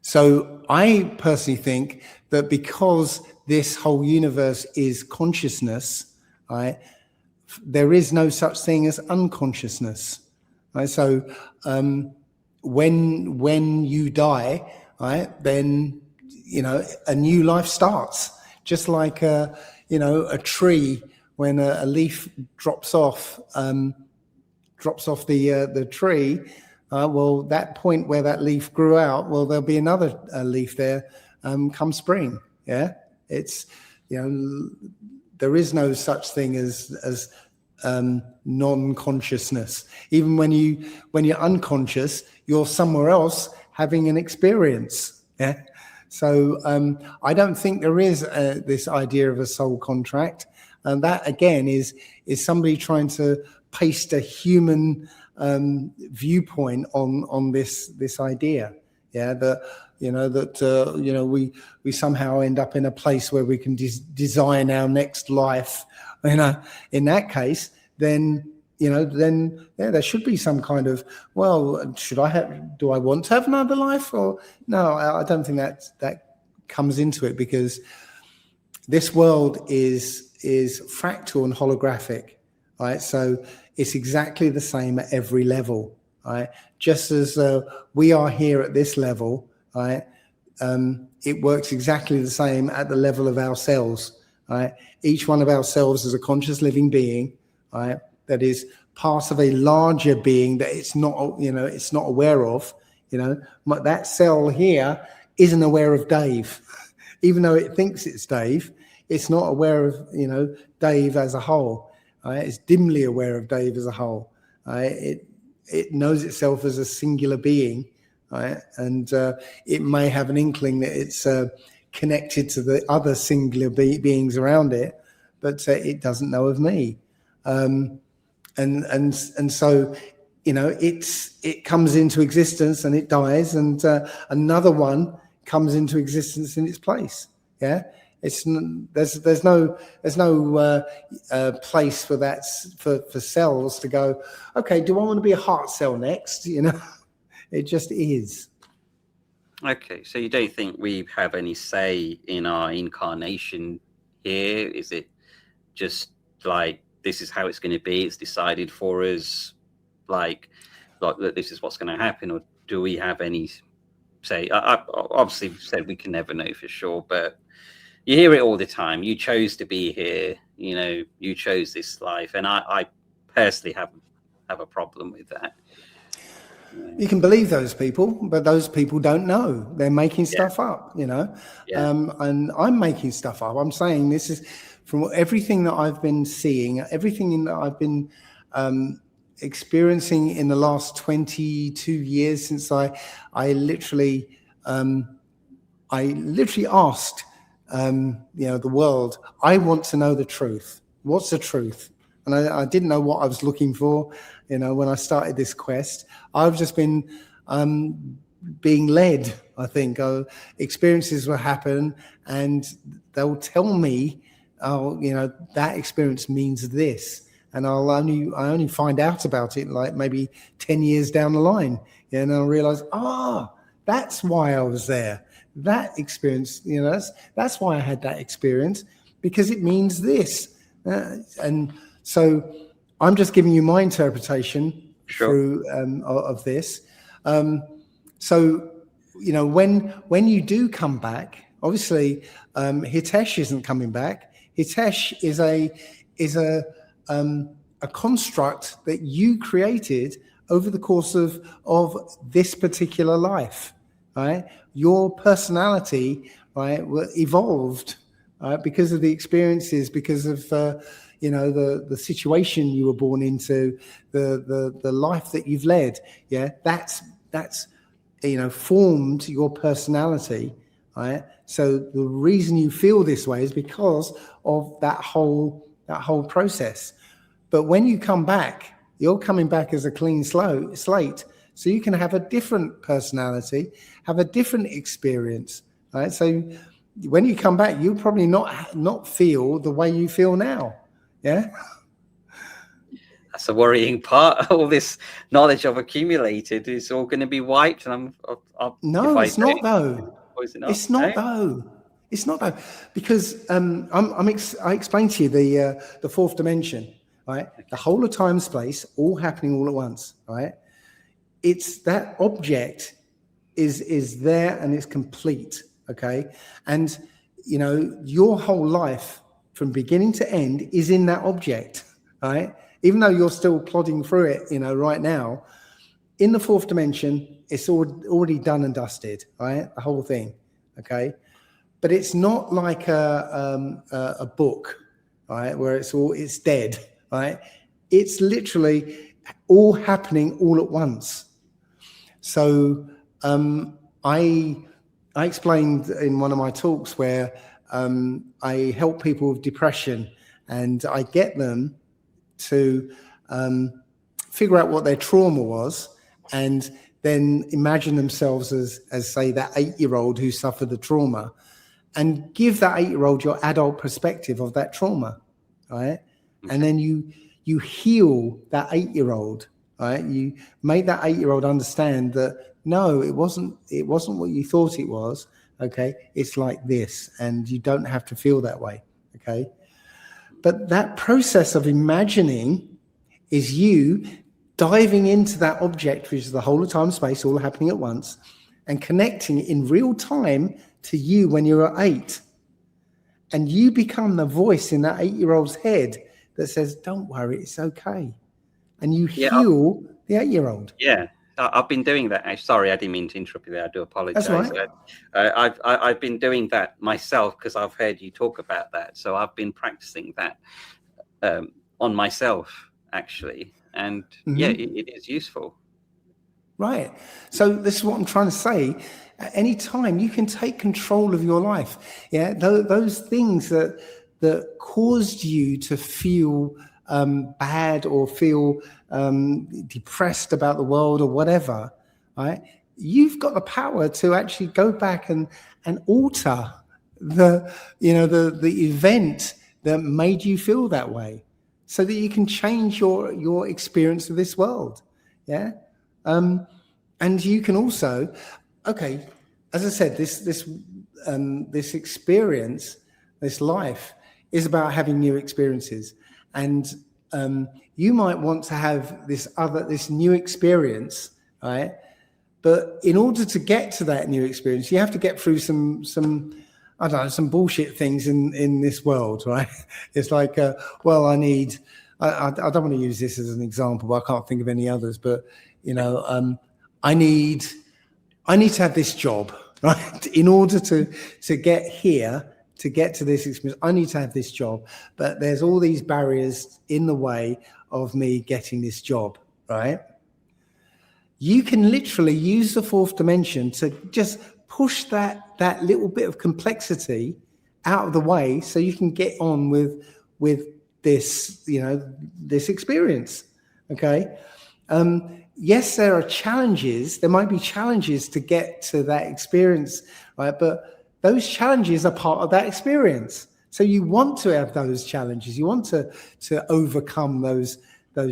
So I personally think that because this whole universe is consciousness, right, there is no such thing as unconsciousness. Right. So when you die, right, then you know a new life starts. Just like you know, a tree, when a leaf drops off the tree, well, that point where that leaf grew out, well, there'll be another leaf there come spring. Yeah, it's, you know, there is no such thing as non-consciousness. Even when you're unconscious, you're somewhere else having an experience. Yeah. So I don't think there is this idea of a soul contract, and that again is somebody trying to paste a human viewpoint on this idea. Yeah, that you know we somehow end up in a place where we can design our next life. You know, in that case, then yeah, there should be some kind of, well, do I want to have another life? Or no, I don't think that comes into it, because this world is fractal and holographic, right? So it's exactly the same at every level, right? Just as we are here at this level, right? It works exactly the same at the level of our cells, right? Each one of our cells is a conscious living being, right? That is part of a larger being that it's not aware of. You know, that cell here isn't aware of Dave, even though it thinks it's Dave. It's not aware of, you know, Dave as a whole. Right? It's dimly aware of Dave as a whole. Right? It knows itself as a singular being, right? And it may have an inkling that it's connected to the other singular beings around it, but it doesn't know of me. And so, you know, it comes into existence and it dies, and another one comes into existence in its place. Yeah, there's no place for that for cells to go, okay, do I want to be a heart cell next? You know, it just is. Okay, so you don't think we have any say in our incarnation here? Is it just like, this is how it's going to be, it's decided for us, like that this is what's going to happen? Or do we have any say? I obviously said we can never know for sure, but you hear it all the time. You chose to be here, you know, you chose this life, and I personally have a problem with that. You can believe those people, but those people don't know. They're making stuff up, you know. Yeah. And I'm making stuff up. I'm saying this is from everything that I've been seeing, everything that I've been experiencing in the last 22 years, since I literally asked, you know, the world, I want to know the truth. What's the truth? And I didn't know what I was looking for, you know, when I started this quest. I've just been being led, I think. Experiences will happen and they'll tell me, oh, you know, that experience means this. And I only find out about it like maybe 10 years down the line. Yeah, and I'll realize, that's why I was there. That experience, you know, that's why I had that experience, because it means this. And so I'm just giving you my interpretation through of this. So, you know, when you do come back, obviously Hitesh isn't coming back. Hitesh is a construct that you created over the course of this particular life. right? Your personality, right, evolved, right, because of the experiences, because of the situation you were born into, the life that you've led. Yeah, that's formed your personality, right? So the reason you feel this way is because of that whole process. But when you come back, you're coming back as a clean slate. So you can have a different personality, have a different experience, right? So when you come back, you'll probably not feel the way you feel now. Yeah. That's a worrying part. All this knowledge I've accumulated is all going to be wiped, and No, it's not though. Is it not? It's not though. It's not though, because I explained to you the fourth dimension, right? Okay. The whole of time space, all happening all at once, right? It's that object is there and it's complete, okay? And your whole life from beginning to end is in that object, right? Even though you're still plodding through it, right now, in the fourth dimension, it's already done and dusted, right? The whole thing, okay? But it's not like a book, right? Where it's dead, right? It's literally all happening all at once. So I explained in one of my talks where I help people with depression, and I get them to figure out what their trauma was, and then imagine themselves as say that 8-year-old who suffered the trauma, and give that 8-year-old your adult perspective of that trauma, right? And then you heal that 8-year-old, right? You make that 8-year-old understand that no, it wasn't what you thought it was. Okay, it's like this, and you don't have to feel that way. Okay, but that process of imagining is you diving into that object, which is the whole of time space, all happening at once, and connecting in real time to you when you're at 8. And you become the voice in that 8-year-old's head that says, don't worry, it's okay. And you heal the 8-year-old. Yeah, I've been doing that. Sorry, I didn't mean to interrupt you there. I do apologize. That's right. I've been doing that myself because I've heard you talk about that. So I've been practicing that on myself, actually. And yeah, it is useful. Right. So this is what I'm trying to say. At any time, you can take control of your life. Yeah, those things that caused you to feel bad or feel depressed about the world or whatever, right? You've got the power to actually go back and alter the event that made you feel that way, so that you can change your experience of this world. Yeah. And you can also, okay, as I said, this experience, this life is about having new experiences. And you might want to have this new experience, right? But in order to get to that new experience, you have to get through some I don't know, some bullshit things in this world, right? It's like, well, I don't want to use this as an example, but I can't think of any others. But I need to have this job, right? In order to get here, to get to this experience, I need to have this job. But there's all these barriers in the way of me getting this job, right? You can literally use the fourth dimension to just push that little bit of complexity out of the way, so you can get on with this, this experience. Okay. Yes, there are challenges. There might be challenges to get to that experience, right? But those challenges are part of that experience. So you want to have those challenges. You want to overcome those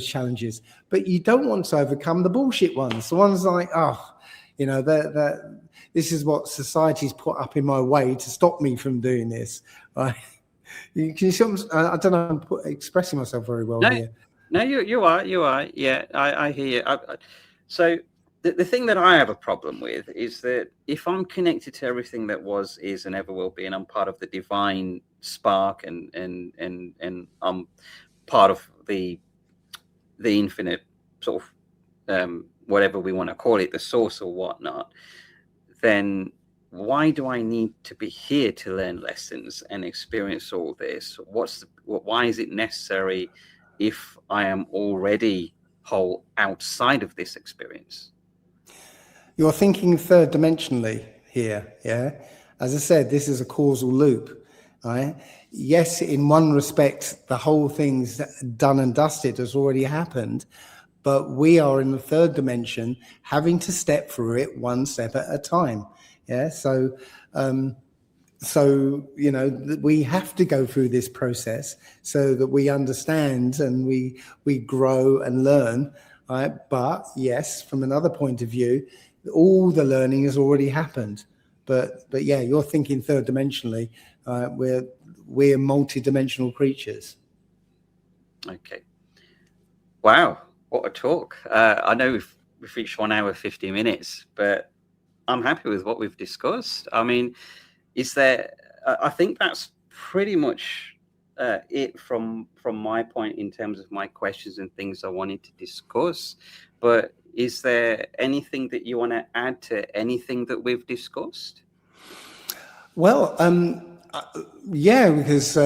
challenges, but you don't want to overcome the bullshit ones. The ones like, that this is what society's put up in my way to stop me from doing this, right? I don't know, I'm expressing myself very well here. No, you are. Yeah, I hear you. So the thing that I have a problem with is that if I'm connected to everything that was, is, and ever will be, and I'm part of the divine spark, and I'm part of the infinite sort of whatever we want to call it, the source or whatnot, then why do I need to be here to learn lessons and experience all this? Why is it necessary if I am already whole outside of this experience? You're thinking third dimensionally here, yeah? As I said, this is a causal loop, right? Yes, in one respect, the whole thing's done and dusted, has already happened, but we are in the third dimension, having to step through it one step at a time, yeah? So, you know, we have to go through this process so that we understand and we grow and learn, right? But yes, from another point of view, all the learning has already happened. But yeah, you're thinking third dimensionally. We're multi-dimensional creatures. Okay. Wow, what a talk! I know we've reached 1 hour 50 minutes, but I'm happy with what we've discussed. I mean, is there? I think that's pretty much it from my point in terms of my questions and things I wanted to discuss. But is there anything that you want to add to anything that we've discussed? Well, yeah, because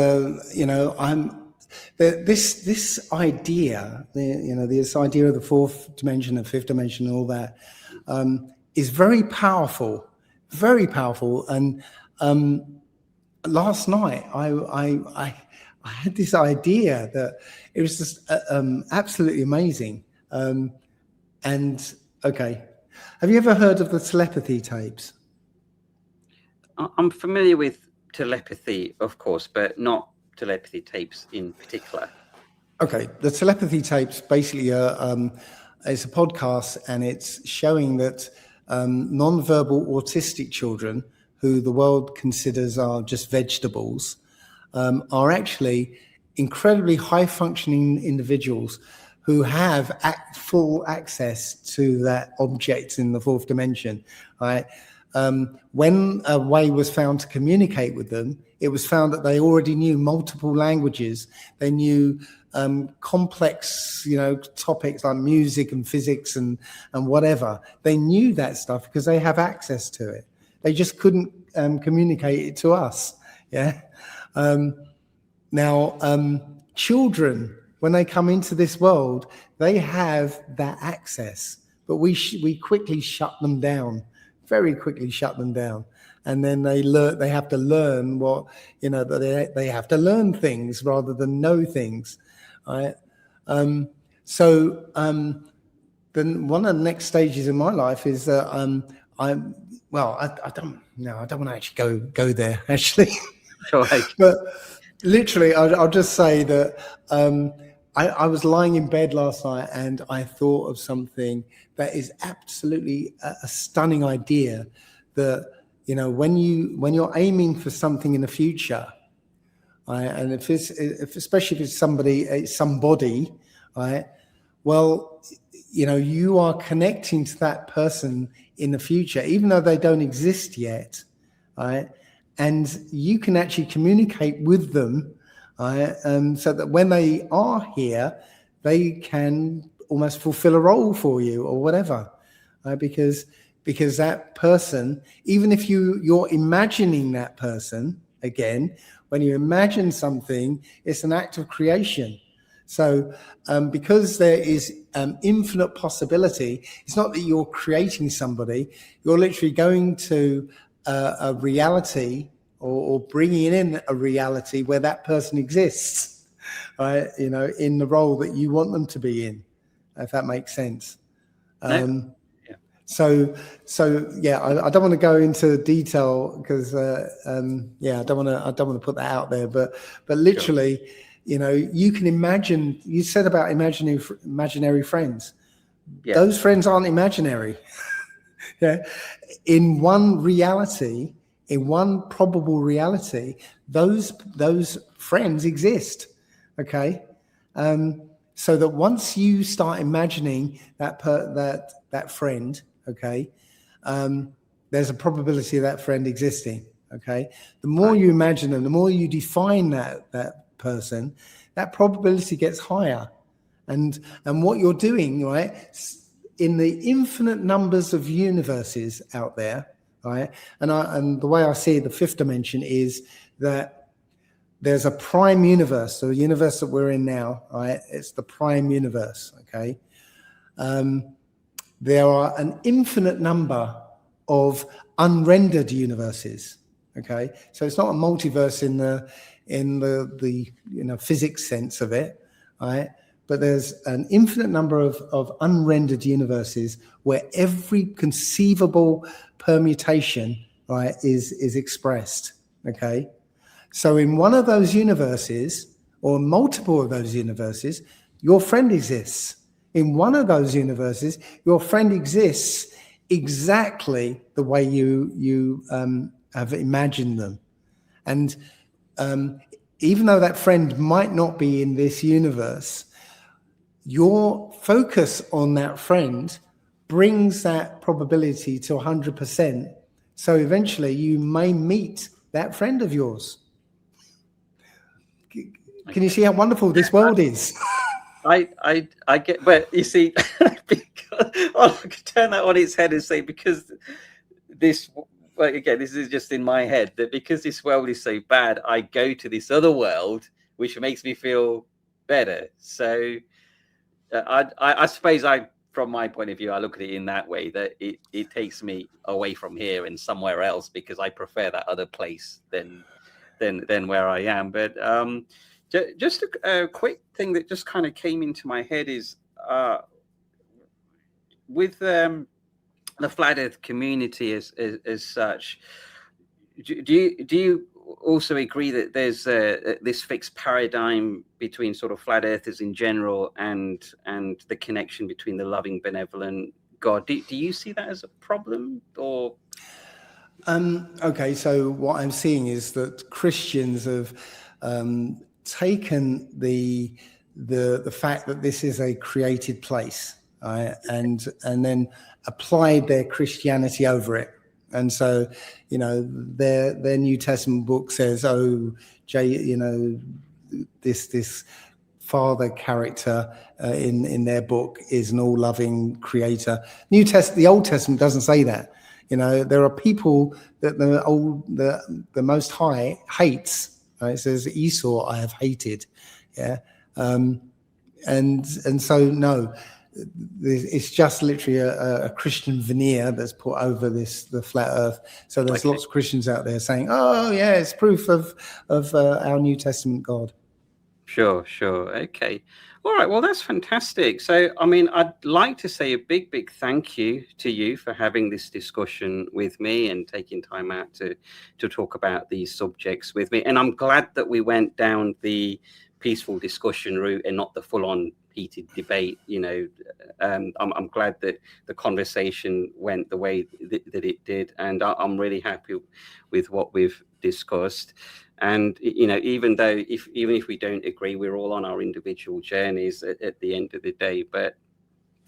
you know, this idea, this idea of the fourth dimension and fifth dimension, and all that, is very powerful, and last night I had this idea that it was just absolutely amazing. And okay, have you ever heard of the telepathy tapes? I'm familiar with telepathy, of course, but not telepathy tapes in particular. Okay, the telepathy tapes basically it's a podcast, and it's showing that non-verbal autistic children, who the world considers are just vegetables, are actually incredibly high-functioning individuals who have full access to that object in the fourth dimension, right? When a way was found to communicate with them, it was found that they already knew multiple languages. They knew complex, topics like music and physics and whatever. They knew that stuff because they have access to it. They just couldn't communicate it to us. Yeah. Now, children, when they come into this world, they have that access, but we quickly shut them down. Very quickly shut them down, and then they have to learn what they have to learn things rather than know things, right? So then one of the next stages in my life is that I don't want to actually go there actually. Sure. But literally, I'll just say that I was lying in bed last night and I thought of something that is absolutely a stunning idea. That when you're aiming for something in the future, right, and especially if it's somebody, right, well, you are connecting to that person in the future, even though they don't exist yet, right, and you can actually communicate with them. So that when they are here, they can almost fulfill a role for you or whatever, because that person, even if you're imagining that person, again, when you imagine something, it's an act of creation. So because there is infinite possibility, it's not that you're creating somebody, you're literally going to a reality or bringing in a reality where that person exists, right? In the role that you want them to be in, if that makes sense. Yeah. So yeah, I don't want to go into detail because I don't want to put that out there, but literally, sure. You can imagine. You said about imaginary friends. Yeah. Those friends aren't imaginary. Yeah, in one reality. In one probable reality, those friends exist, okay? So that once you start imagining that friend, okay, there's a probability of that friend existing, okay? The more you imagine them, the more you define that person, that probability gets higher. And what you're doing, right, in the infinite numbers of universes out there, right? And the way I see the fifth dimension is that there's a prime universe, so the universe that we're in now, right? It's the prime universe, okay? There are an infinite number of unrendered universes, okay? So it's not a multiverse in the physics sense of it, right? But there's an infinite number of unrendered universes where every conceivable permutation, right, is expressed, okay? So in one of those universes, or multiple of those universes, your friend exists. In one of those universes, your friend exists exactly the way you have imagined them. And even though that friend might not be in this universe, your focus on that friend brings that probability to 100%. So eventually you may meet that friend of yours. Can you see how wonderful this world is? I get, but you see, because, I could turn that on its head and say, because this, well, again, this is just in my head, that because this world is so bad, I go to this other world, which makes me feel better. So I suppose from my point of view, I look at it in that way, that it takes me away from here and somewhere else, because I prefer that other place than where I am. But just a quick thing that just kind of came into my head is with the flat Earth community as such. Do you also agree that there's this fixed paradigm between sort of flat earthers in general and the connection between the loving, benevolent God? Do you see that as a problem, or? Okay, so what I'm seeing is that Christians have taken the fact that this is a created place, right, and then applied their Christianity over it. And so, their New Testament book says, this father character in their book is an all-loving creator. The Old Testament doesn't say that. There are people that the Most High hates. Right? It says, Esau I have hated. Yeah, and so no. It's just literally a Christian veneer that's put over the flat Earth. So there's lots of Christians out there saying, "Oh, yeah, it's proof of our New Testament God." Sure. Okay. All right. Well, that's fantastic. So, I mean, I'd like to say a big thank you to you for having this discussion with me and taking time out to talk about these subjects with me. And I'm glad that we went down the peaceful discussion route and not the full-on heated debate. I'm glad that the conversation went the way that it did, and I'm really happy with what we've discussed. And even if we don't agree, we're all on our individual journeys at the end of the day. But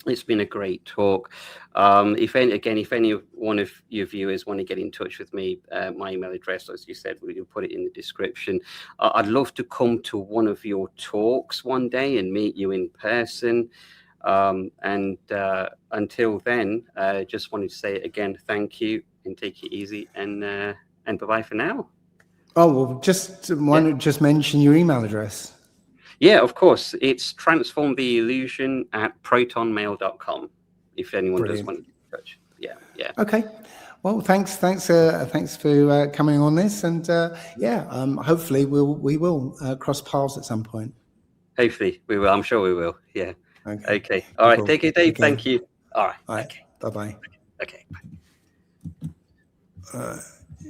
it's been a great talk. If any one of your viewers want to get in touch with me, my email address, as you said, we'll put it in the description. I'd love to come to one of your talks one day and meet you in person. And until then, just wanted to say again, thank you, and take it easy, and bye-bye for now. Oh, well, just mention your email address. Yeah, of course. It's transformtheillusion@protonmail.com. If anyone does want to get in touch. Yeah. Okay. Well, thanks for coming on this, and hopefully we will cross paths at some point. Hopefully we will. I'm sure we will. Yeah. Okay. All right. Cool. Take it, Dave. Okay. Thank you. All right. Okay. Bye-bye. Okay. Bye.